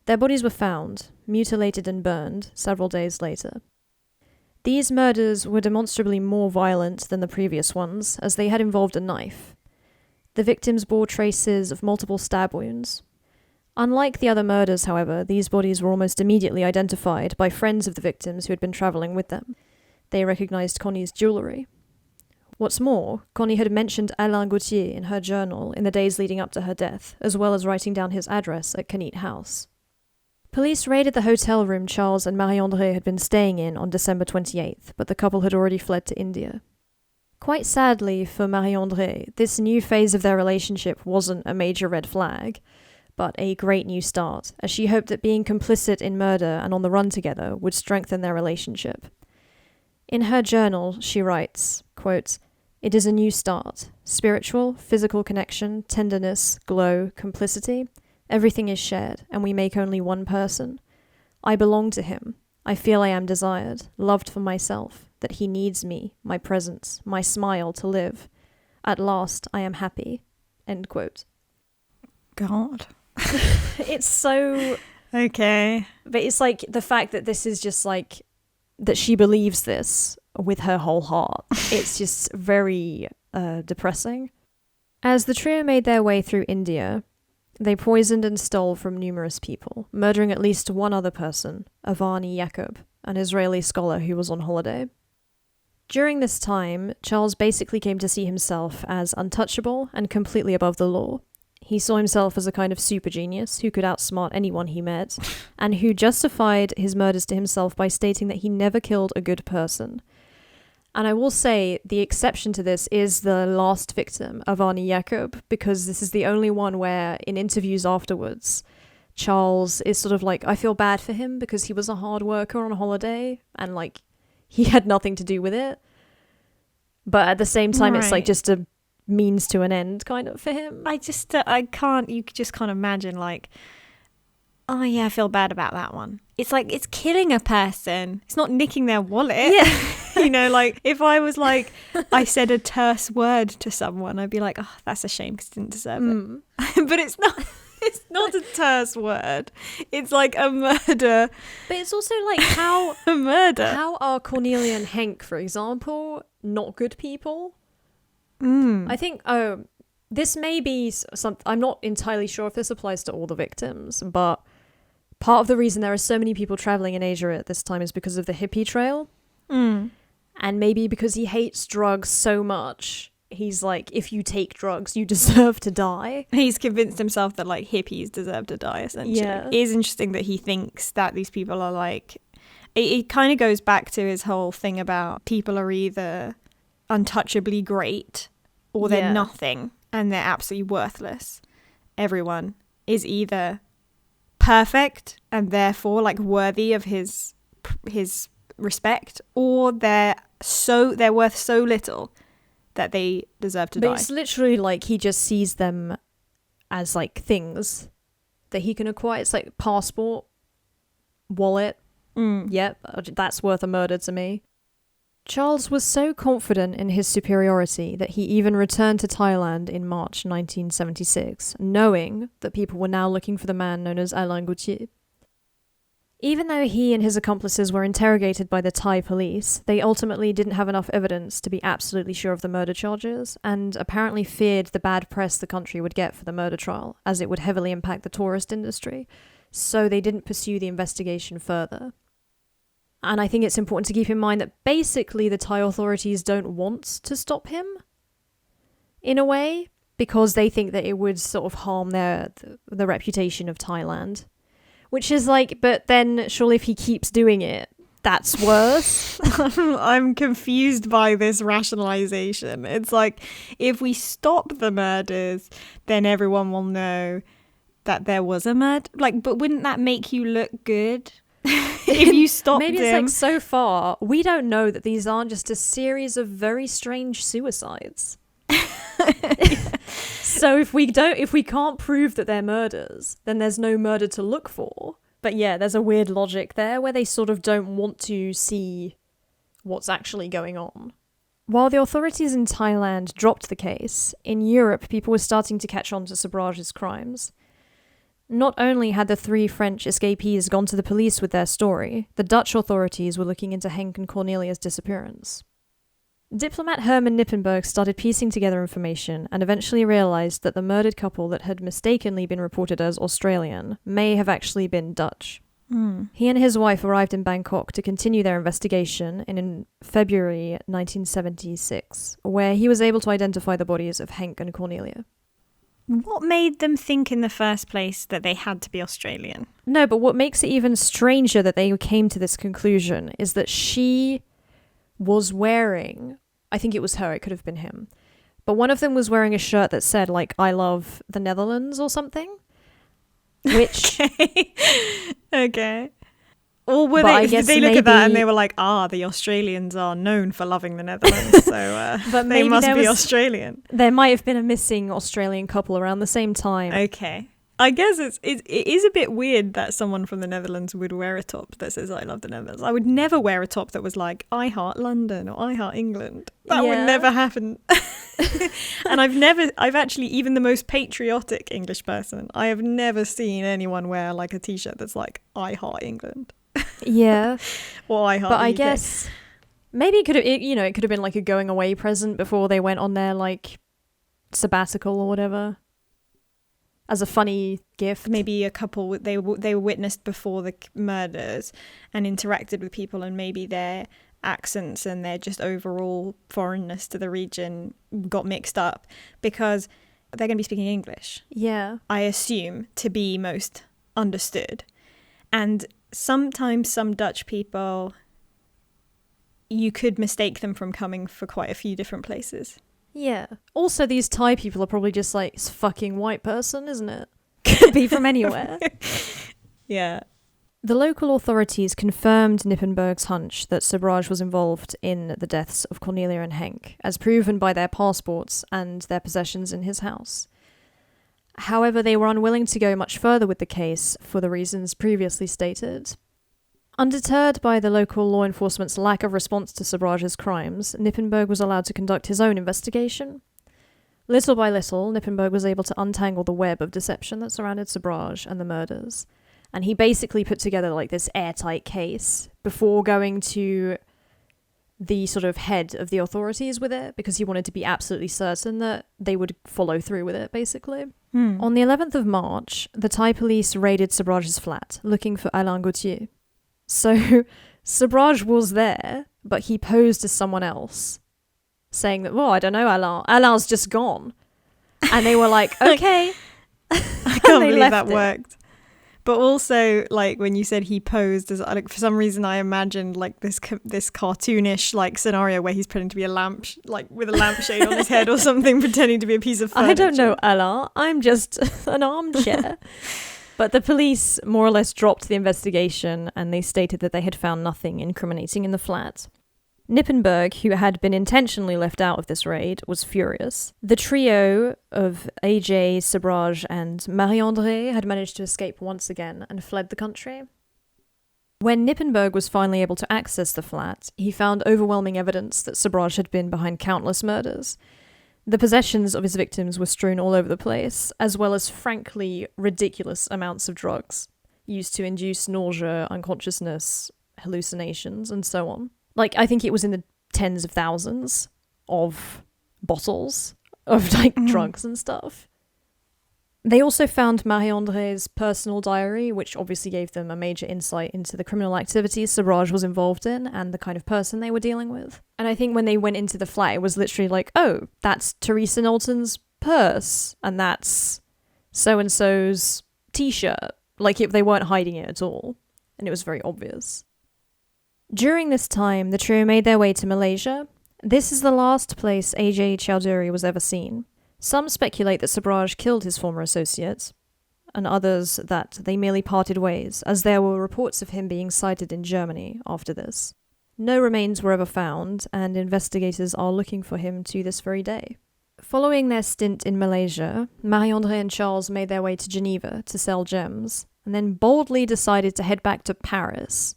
Their bodies were found, mutilated and burned, several days later. These murders were demonstrably more violent than the previous ones, as they had involved a knife. The victims bore traces of multiple stab wounds. Unlike the other murders, however, these bodies were almost immediately identified by friends of the victims who had been travelling with them. They recognised Connie's jewellery. What's more, Connie had mentioned Alain Gauthier in her journal in the days leading up to her death, as well as writing down his address at Canete House. Police raided the hotel room Charles and Marie-André had been staying in on December 28th, but the couple had already fled to India. Quite sadly for Marie-André, this new phase of their relationship wasn't a major red flag, but a great new start, as she hoped that being complicit in murder and on the run together would strengthen their relationship. In her journal, she writes, quote, "It is a new start. Spiritual, physical connection, tenderness, glow, complicity. Everything is shared, and we make only one person. I belong to him. I feel I am desired, loved for myself, that he needs me, my presence, my smile to live. At last, I am happy." End quote. God. It's so... Okay. But it's like the fact that this is just like... that she believes this with her whole heart. It's just very depressing. As the trio made their way through India, they poisoned and stole from numerous people, murdering at least one other person, Avani Yacob, an Israeli scholar who was on holiday. During this time, Charles basically came to see himself as untouchable and completely above the law. He saw himself as a kind of super genius who could outsmart anyone he met, and who justified his murders to himself by stating that he never killed a good person. And I will say the exception to this is the last victim, Avani Yacob, because this is the only one where, in interviews afterwards, Charles is sort of like, I feel bad for him because he was a hard worker on holiday, and like, he had nothing to do with it. But at the same time, It's like just a means to an end kind of for him. You just can't imagine like, oh yeah, I feel bad about that one. It's like, it's killing a person. It's not nicking their wallet. Yeah. You know, like if I was like, I said a terse word to someone, I'd be like, oh, that's a shame because I didn't deserve it. But it's not a terse word. It's like a murder. But it's also like how a murder. How are Cornelia and Henk, for example, not good people? I think, this may be some. I'm not entirely sure if this applies to all the victims, but part of the reason there are so many people traveling in Asia at this time is because of the hippie trail. And maybe because he hates drugs so much, he's like, if you take drugs, you deserve to die. He's convinced himself that like hippies deserve to die, essentially. Yeah. It is interesting that he thinks that these people are like, it kind of goes back to his whole thing about people are either untouchably great or they're nothing and they're absolutely worthless. Everyone is either perfect and therefore like worthy of his respect, or they're worth so little that they deserve to die. But it's literally like he just sees them as like things that he can acquire. It's like passport, wallet. Yep, that's worth a murder to me. Charles was so confident in his superiority that he even returned to Thailand in March 1976, knowing that people were now looking for the man known as Alain Gauthier. Even though he and his accomplices were interrogated by the Thai police, they ultimately didn't have enough evidence to be absolutely sure of the murder charges, and apparently feared the bad press the country would get for the murder trial, as it would heavily impact the tourist industry, so they didn't pursue the investigation further. And I think it's important to keep in mind that basically the Thai authorities don't want to stop him, in a way, because they think that it would sort of harm the reputation of Thailand. Which is like, but then surely if he keeps doing it, that's worse. I'm confused by this rationalization. It's like, if we stop the murders, then everyone will know that there was a murder. Like, but wouldn't that make you look good? If you stopped Maybe it's him. like, so far, we don't know that these aren't just a series of very strange suicides. So if we can't prove that they're murders, then there's no murder to look for. But yeah, there's a weird logic there where they sort of don't want to see what's actually going on. While the authorities in Thailand dropped the case, in Europe people were starting to catch on to Sabraj's crimes. Not only had the 3 French escapees gone to the police with their story, the Dutch authorities were looking into Henk and Cornelia's disappearance. Diplomat Herman Nippenberg started piecing together information and eventually realised that the murdered couple that had mistakenly been reported as Australian may have actually been Dutch. He and his wife arrived in Bangkok to continue their investigation in February 1976, where he was able to identify the bodies of Henk and Cornelia. What made them think in the first place that they had to be Australian? No, but what makes it even stranger that they came to this conclusion is that she was wearing, I think it was her, it could have been him, but one of them was wearing a shirt that said, like, I love the Netherlands or something, which... Okay. Or were they, did they look at that and they were like, the Australians are known for loving the Netherlands, so but they must be Australian. There might have been a missing Australian couple around the same time. Okay. I guess it is a bit weird that someone from the Netherlands would wear a top that says I love the Netherlands. I would never wear a top that was like I heart London or I heart England. That would never happen. And I've actually, even the most patriotic English person, I have never seen anyone wear like a t-shirt that's like I heart England. Yeah. Or I heart But the I UK. guess maybe it could have been like a going away present before they went on their like sabbatical or whatever. As a funny gift. Maybe a couple, they were witnessed before the murders and interacted with people, and maybe their accents and their just overall foreignness to the region got mixed up because they're going to be speaking English. Yeah. I assume to be most understood. And sometimes some Dutch people, you could mistake them from coming for quite a few different places. Yeah. Also, these Thai people are probably just like, it's a fucking white person, isn't it? Could be from anywhere. Yeah. The local authorities confirmed Nippenberg's hunch that Sabraj was involved in the deaths of Cornelia and Henk, as proven by their passports and their possessions in his house. However, they were unwilling to go much further with the case for the reasons previously stated. Undeterred by the local law enforcement's lack of response to Sabraj's crimes, Nippenberg was allowed to conduct his own investigation. Little by little, Nippenberg was able to untangle the web of deception that surrounded Sabraj and the murders, and he basically put together like this airtight case before going to the sort of head of the authorities with it, because he wanted to be absolutely certain that they would follow through with it, basically. On the 11th of March, the Thai police raided Sabraj's flat, looking for Alain Gauthier. So, Sabraj was there, but he posed as someone else, saying that, I don't know, Alain's just gone. And they were like, okay. I can't believe that worked. But also, like, when you said he posed, as like, for some reason I imagined, like, this cartoonish, like, scenario where he's pretending to be a lamp, like, with a lampshade on his head or something, pretending to be a piece of furniture. I don't know, Alain. I'm just an armchair. But the police more or less dropped the investigation, and they stated that they had found nothing incriminating in the flat. Nippenberg, who had been intentionally left out of this raid, was furious. The trio of AJ, Sabraj, and Marie-André had managed to escape once again and fled the country. When Nippenberg was finally able to access the flat, he found overwhelming evidence that Sabraj had been behind countless murders. The possessions of his victims were strewn all over the place, as well as frankly ridiculous amounts of drugs, used to induce nausea, unconsciousness, hallucinations, and so on. Like, I think it was in the tens of thousands of bottles of, like, drugs and stuff. They also found Marie-André's personal diary, which obviously gave them a major insight into the criminal activities Sabraj was involved in and the kind of person they were dealing with. And I think when they went into the flat, it was literally like, oh, that's Theresa Knowlton's purse, and that's so-and-so's t-shirt. Like, they weren't hiding it at all, and it was very obvious. During this time, the trio made their way to Malaysia. This is the last place A.J. Chowdhury was ever seen. Some speculate that Sabraj killed his former associate, and others that they merely parted ways, as there were reports of him being sighted in Germany after this. No remains were ever found, and investigators are looking for him to this very day. Following their stint in Malaysia, Marie-André and Charles made their way to Geneva to sell gems, and then boldly decided to head back to Paris,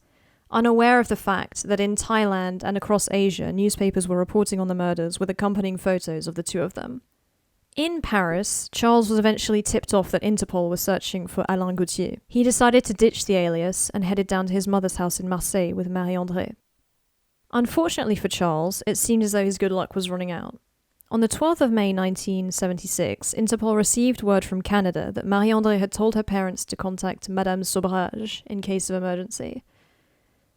unaware of the fact that in Thailand and across Asia, newspapers were reporting on the murders with accompanying photos of the two of them. In Paris, Charles was eventually tipped off that Interpol was searching for Alain Gauthier. He decided to ditch the alias and headed down to his mother's house in Marseille with Marie-André. Unfortunately for Charles, it seemed as though his good luck was running out. On the 12th of May 1976, Interpol received word from Canada that Marie-André had told her parents to contact Madame Sobhraj in case of emergency.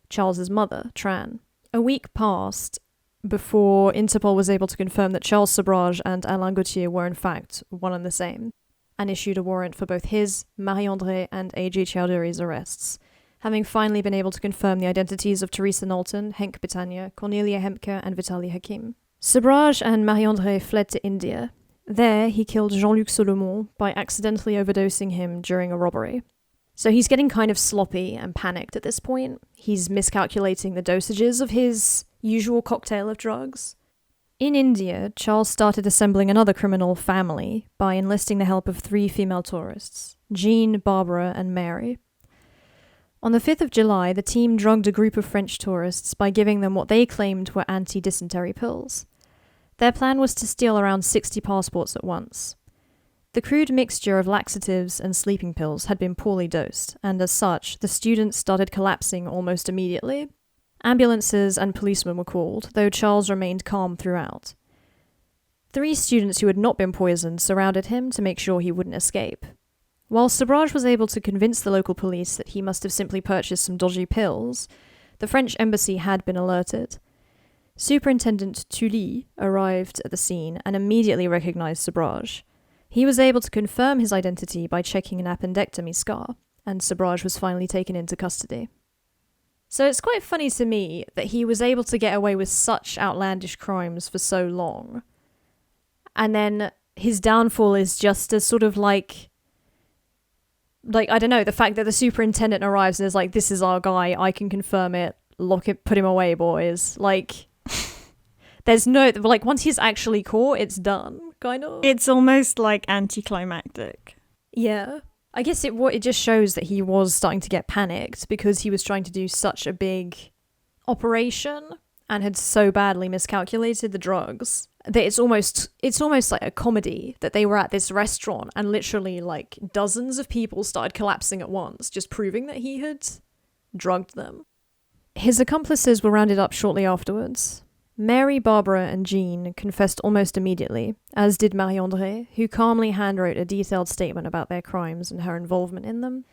Charles's mother, Tran. A week passed before Interpol was able to confirm that Charles Sobhraj and Alain Gauthier were in fact one and the same, and issued a warrant for both his, Marie-André, and A.J. Chowdhury's arrests, having finally been able to confirm the identities of Theresa Knowlton, Henk Betania, Cornelia Hemke, and Vitali Hakeem. Sobhraj and Marie-André fled to India. There, he killed Jean-Luc Solomon by accidentally overdosing him during a robbery. So he's getting kind of sloppy and panicked at this point. He's miscalculating the dosages of his usual cocktail of drugs. In India, Charles started assembling another criminal family by enlisting the help of 3 female tourists, Jean, Barbara, and Mary. On the 5th of July, the team drugged a group of French tourists by giving them what they claimed were anti-dysentery pills. Their plan was to steal around 60 passports at once. The crude mixture of laxatives and sleeping pills had been poorly dosed, and as such, the students started collapsing almost immediately. Ambulances and policemen were called, though Charles remained calm throughout. 3 students who had not been poisoned surrounded him to make sure he wouldn't escape. While Sabraj was able to convince the local police that he must have simply purchased some dodgy pills, the French embassy had been alerted. Superintendent Tully arrived at the scene and immediately recognized Sabraj. He was able to confirm his identity by checking an appendectomy scar, and Sabraj was finally taken into custody. So it's quite funny to me that he was able to get away with such outlandish crimes for so long. And then his downfall is just as sort of like, I don't know, the fact that the superintendent arrives and is like, this is our guy, I can confirm it, lock it, put him away, boys. Like, there's no, like, once he's actually caught, it's done, kind of. It's almost like anticlimactic. Yeah. I guess it just shows that he was starting to get panicked because he was trying to do such a big operation and had so badly miscalculated the drugs that it's almost like a comedy that they were at this restaurant and literally like dozens of people started collapsing at once, just proving that he had drugged them. His accomplices were rounded up shortly afterwards. Mary, Barbara, and Jean confessed almost immediately, as did Marie-André, who calmly handwrote a detailed statement about their crimes and her involvement in them.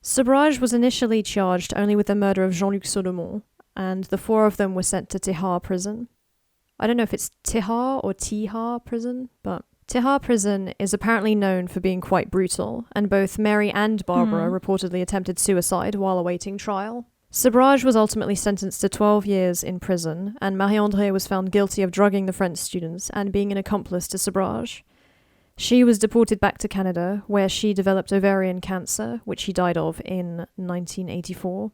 Sabraj was initially charged only with the murder of Jean-Luc Solomon, and the 4 of them were sent to Tihar prison. I don't know if it's Tihar or Tihar prison, but Tihar prison is apparently known for being quite brutal, and both Mary and Barbara reportedly attempted suicide while awaiting trial. Sabraj was ultimately sentenced to 12 years in prison, and Marie-André was found guilty of drugging the French students and being an accomplice to Sabraj. She was deported back to Canada, where she developed ovarian cancer, which she died of in 1984.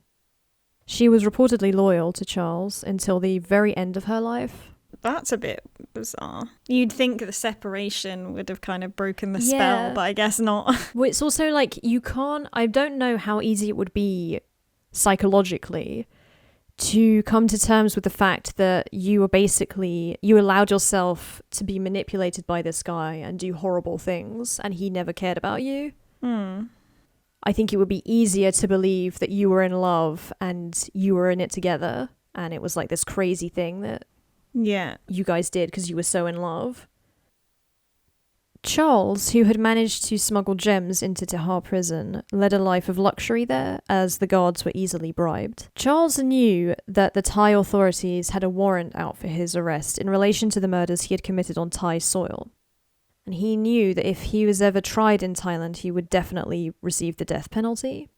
She was reportedly loyal to Charles until the very end of her life. That's a bit bizarre. You'd think the separation would have kind of broken the spell, but I guess not. Well, it's also like I don't know how easy it would be psychologically to come to terms with the fact that you allowed yourself to be manipulated by this guy and do horrible things, and he never cared about you. I think it would be easier to believe that you were in love and you were in it together, and it was like this crazy thing that you guys did because you were so in love. Charles, who had managed to smuggle gems into Teagray prison, led a life of luxury there, as the guards were easily bribed. Charles knew that the Thai authorities had a warrant out for his arrest in relation to the murders he had committed on Thai soil. And he knew that if he was ever tried in Thailand, he would definitely receive the death penalty.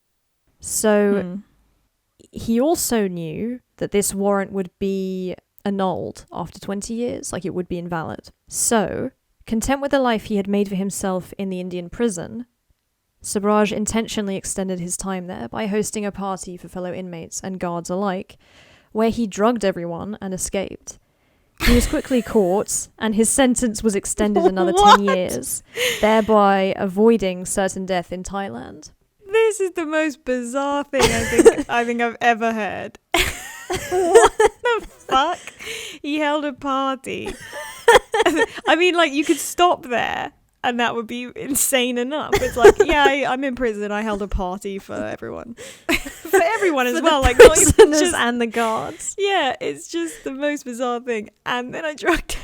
So he also knew that this warrant would be annulled after 20 years, like it would be invalid. So, content with the life he had made for himself in the Indian prison, Sabraj intentionally extended his time there by hosting a party for fellow inmates and guards alike, where he drugged everyone and escaped. He was quickly caught, and his sentence was extended another 10 years, thereby avoiding certain death in Thailand. This is the most bizarre thing I think I've ever heard. What the fuck? He held a party. I mean, like, you could stop there and that would be insane enough. It's like, I'm in prison. I held a party for everyone. For everyone as well. Like, not even just and the guards. Yeah, it's just the most bizarre thing. And then I drugged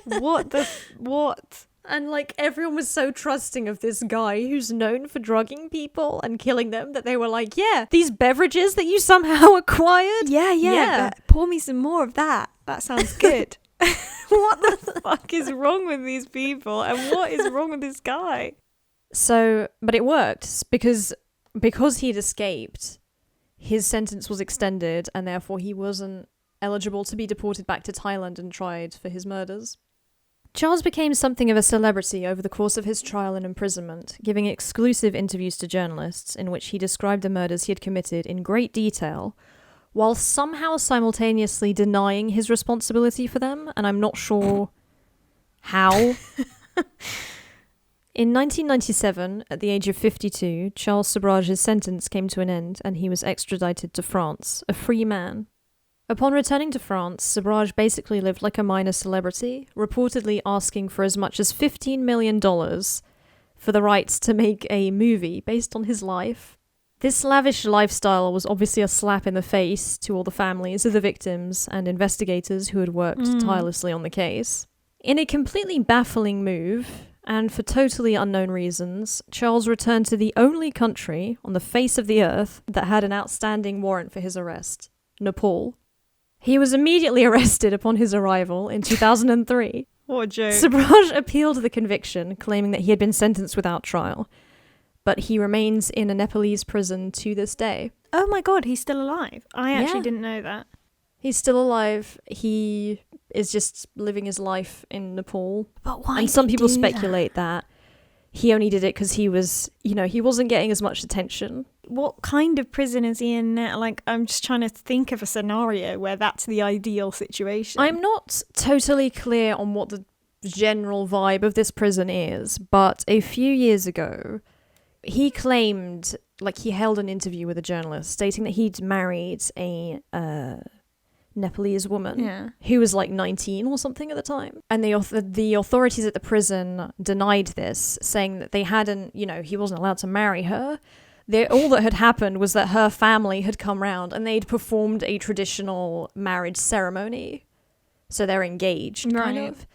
everyone. What? And, like, everyone was so trusting of this guy who's known for drugging people and killing them that they were like, yeah, these beverages that you somehow acquired? Yeah. Pour me some more of that. That sounds good. What the fuck is wrong with these people? And what is wrong with this guy? So, but it worked because he'd escaped, his sentence was extended and therefore he wasn't eligible to be deported back to Thailand and tried for his murders. Charles became something of a celebrity over the course of his trial and imprisonment, giving exclusive interviews to journalists in which he described the murders he had committed in great detail, while somehow simultaneously denying his responsibility for them, and I'm not sure how. In 1997, at the age of 52, Charles Sobraj's sentence came to an end and he was extradited to France, a free man. Upon returning to France, Sabraj basically lived like a minor celebrity, reportedly asking for as much as $15 million for the rights to make a movie based on his life. This lavish lifestyle was obviously a slap in the face to all the families of the victims and investigators who had worked tirelessly on the case. In a completely baffling move, and for totally unknown reasons, Charles returned to the only country on the face of the earth that had an outstanding warrant for his arrest, Nepal. He was immediately arrested upon his arrival in 2003. What a joke. Sabraj appealed the conviction, claiming that he had been sentenced without trial, but he remains in a Nepalese prison to this day. Oh my god, he's still alive. I actually didn't know that. He's still alive. He is just living his life in Nepal. But why? And some people speculate that he only did it because he was, he wasn't getting as much attention. What kind of prison is he in now? Like, I'm just trying to think of a scenario where that's the ideal situation. I'm not totally clear on what the general vibe of this prison is, but a few years ago, he claimed, like, he held an interview with a journalist stating that he'd married a Nepalese woman who was like 19 or something at the time. And the authorities at the prison denied this, saying that they hadn't, he wasn't allowed to marry her. All that had happened was that her family had come round and they'd performed a traditional marriage ceremony. So they're engaged, kind of.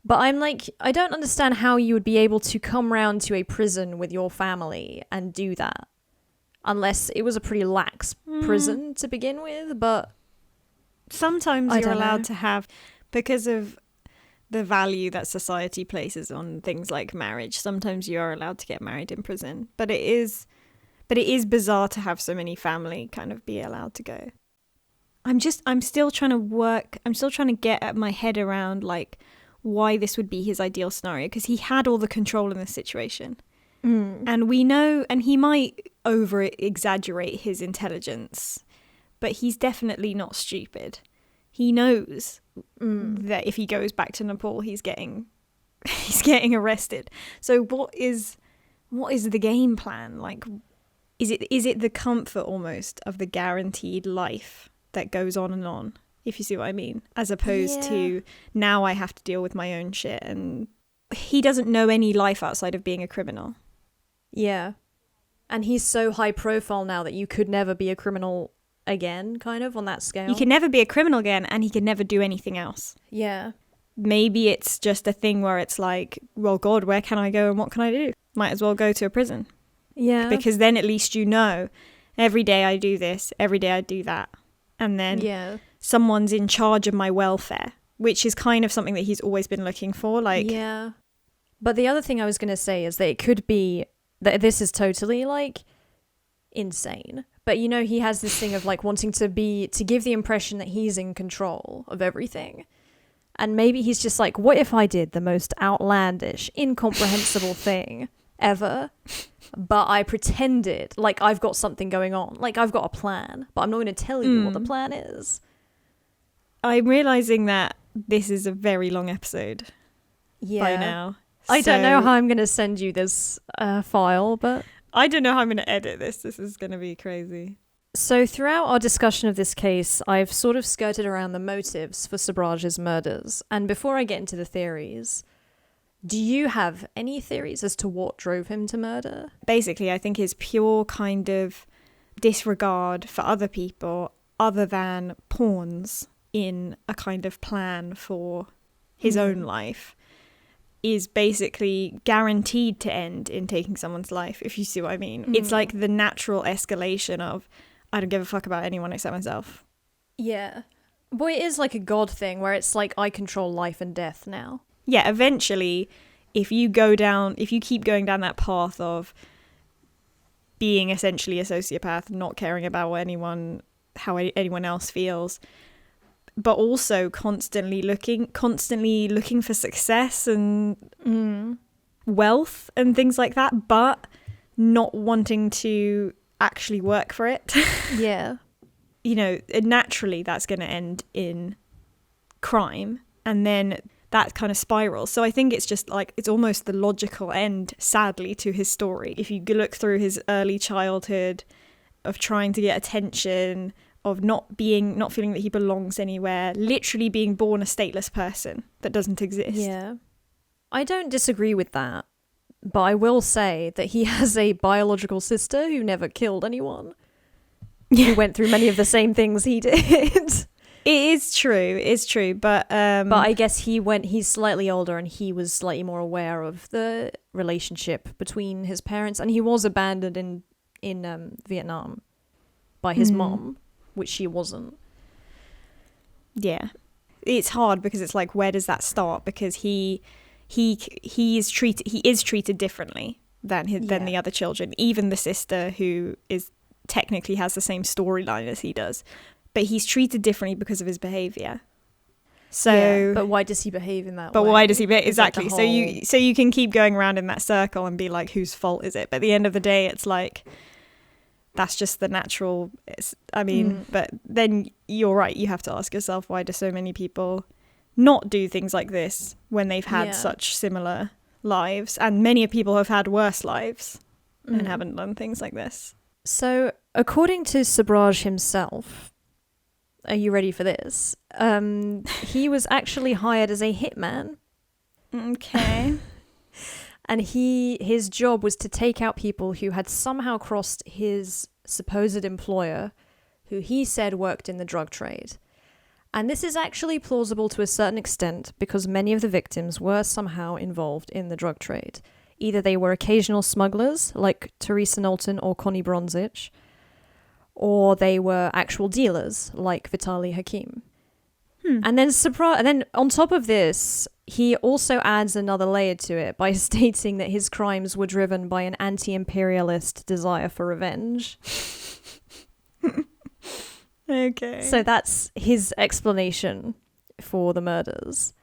But I'm like, I don't understand how you would be able to come round to a prison with your family and do that. Unless it was a pretty lax prison to begin with, but... Sometimes you're allowed to have, because of the value that society places on things like marriage, sometimes you are allowed to get married in prison. But it is bizarre to have so many family kind of be allowed to go. I'm still trying to get my head around, like, why this would be his ideal scenario, because he had all the control in this situation. And we know, and he might over-exaggerate his intelligence, but he's definitely not stupid. He knows that if he goes back to Nepal, he's getting arrested. So what is the game plan? Like, Is it the comfort almost of the guaranteed life that goes on, if you see what I mean, as opposed to now I have to deal with my own shit. And he doesn't know any life outside of being a criminal. Yeah. And he's so high profile now that you could never be a criminal again, kind of, on that scale. He can never be a criminal again, and he can never do anything else. Yeah. Maybe it's just a thing where it's like, well, God, where can I go and what can I do? Might as well go to a prison. Yeah. Because then at least you know, every day I do this, every day I do that. And then someone's in charge of my welfare, which is kind of something that he's always been looking for. Like, yeah. But the other thing I was going to say is that it could be that this is totally, like, insane. But, you know, he has this thing of, like, wanting to give the impression that he's in control of everything. And maybe he's just like, what if I did the most outlandish, incomprehensible thing ever, but I pretended like I've got something going on, like I've got a plan, but I'm not going to tell you what the plan is. I'm realizing that this is a very long episode by now. I don't know how I'm going to send you this file, but... I don't know how I'm going to edit this. This is going to be crazy. So throughout our discussion of this case, I've sort of skirted around the motives for Sabraj's murders. And before I get into the theories, do you have any theories as to what drove him to murder? Basically, I think his pure kind of disregard for other people other than pawns in a kind of plan for his own life is basically guaranteed to end in taking someone's life, if you see what I mean. It's like the natural escalation of, I don't give a fuck about anyone except myself. Yeah. Boy, it is like a god thing where it's like, I control life and death now. Yeah, eventually, if you keep going down that path of being essentially a sociopath, not caring about how anyone else feels, but also constantly looking for success and wealth and things like that, but not wanting to actually work for it. Yeah. You know, naturally that's going to end in crime, and then that kind of spirals. So I think it's just like, it's almost the logical end, sadly, to his story. If you look through his early childhood of trying to get attention, of not feeling that he belongs anywhere, literally being born a stateless person that doesn't exist. Yeah. I don't disagree with that, but I will say that he has a biological sister who never killed anyone. Who went through many of the same things he did. It's true, but I guess he's slightly older and he was slightly more aware of the relationship between his parents, and he was abandoned in Vietnam by his mom, which she wasn't. Yeah. It's hard because it's like, where does that start? Because he is treated differently than the other children, even the sister, who is technically has the same storyline as he does, but he's treated differently because of his behavior. So but why does he behave in that way? But why does he behave? Exactly. Like so you can keep going around in that circle and be like, whose fault is it? But at the end of the day, it's like, that's just the natural. But then you're right. You have to ask yourself, why do so many people not do things like this when they've had such similar lives? And many people have had worse lives and haven't done things like this. So, according to Sabraj himself, are you ready for this? He was actually hired as a hitman. Okay. And his job was to take out people who had somehow crossed his supposed employer, who he said worked in the drug trade. And this is actually plausible to a certain extent because many of the victims were somehow involved in the drug trade. Either they were occasional smugglers, like Theresa Knowlton or Connie Bronzich, or they were actual dealers, like Vitali Hakeem. And then on top of this, he also adds another layer to it by stating that his crimes were driven by an anti-imperialist desire for revenge. Okay. So that's his explanation for the murders.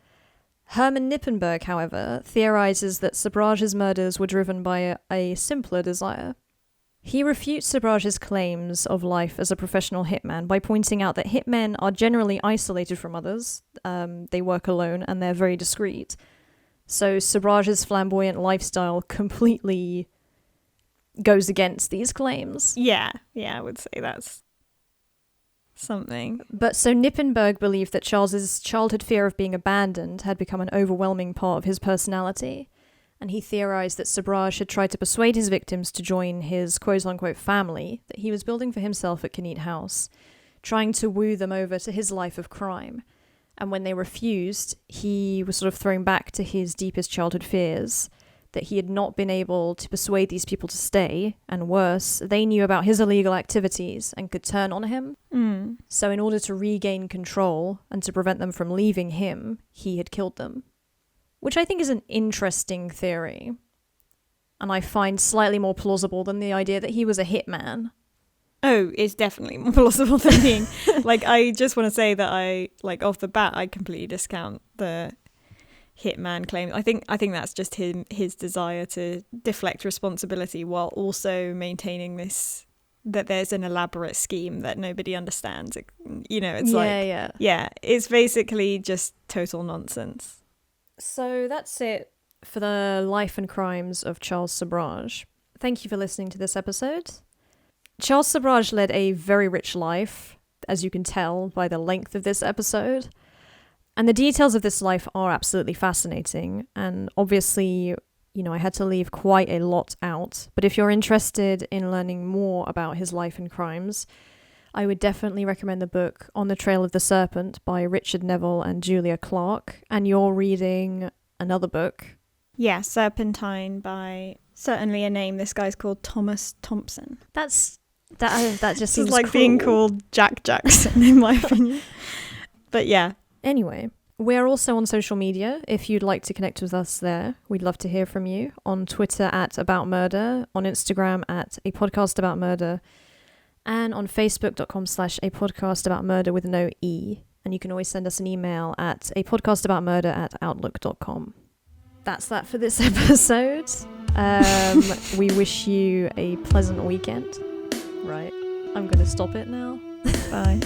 Herman Nippenberg, however, theorizes that Sabraj's murders were driven by a simpler desire. He refutes Sabraj's claims of life as a professional hitman by pointing out that hitmen are generally isolated from others, they work alone, and they're very discreet. So Sabraj's flamboyant lifestyle completely goes against these claims. Yeah, I would say that's something. But so Knippenberg believed that Charles's childhood fear of being abandoned had become an overwhelming part of his personality, and he theorized that Sabraj had tried to persuade his victims to join his quote-unquote family that he was building for himself at Canete House, trying to woo them over to his life of crime. And when they refused, he was sort of thrown back to his deepest childhood fears, that he had not been able to persuade these people to stay, and worse, they knew about his illegal activities and could turn on him. So in order to regain control and to prevent them from leaving him, he had killed them. Which I think is an interesting theory, and I find slightly more plausible than the idea that he was a hitman. Oh, it's definitely more plausible than being... like, I just want to say that off the bat, I completely discount the hitman claim. I think that's just his desire to deflect responsibility while also maintaining this, that there's an elaborate scheme that nobody understands. It's basically just total nonsense. So that's it for the life and crimes of Charles Sobhraj. Thank you for listening to this episode. Charles Sobhraj led a very rich life, as you can tell by the length of this episode. And the details of this life are absolutely fascinating. And obviously, I had to leave quite a lot out. But if you're interested in learning more about his life and crimes, I would definitely recommend the book On the Trail of the Serpent by Richard Neville and Julia Clarke. And you're reading another book. Yeah, Serpentine by certainly a name. This guy's called Thomas Thompson. That just seems like cruel. being called Jack Jackson, in my opinion. But yeah. Anyway, we're also on social media. If you'd like to connect with us there, we'd love to hear from you. On Twitter @AboutMurder, on Instagram @apodcastaboutmurder, and on facebook.com/apodcastaboutmurder with no E. And you can always send us an email at apodcastaboutmurder@outlook.com. That's that for this episode. We wish you a pleasant weekend. Right, I'm going to stop it now. Bye.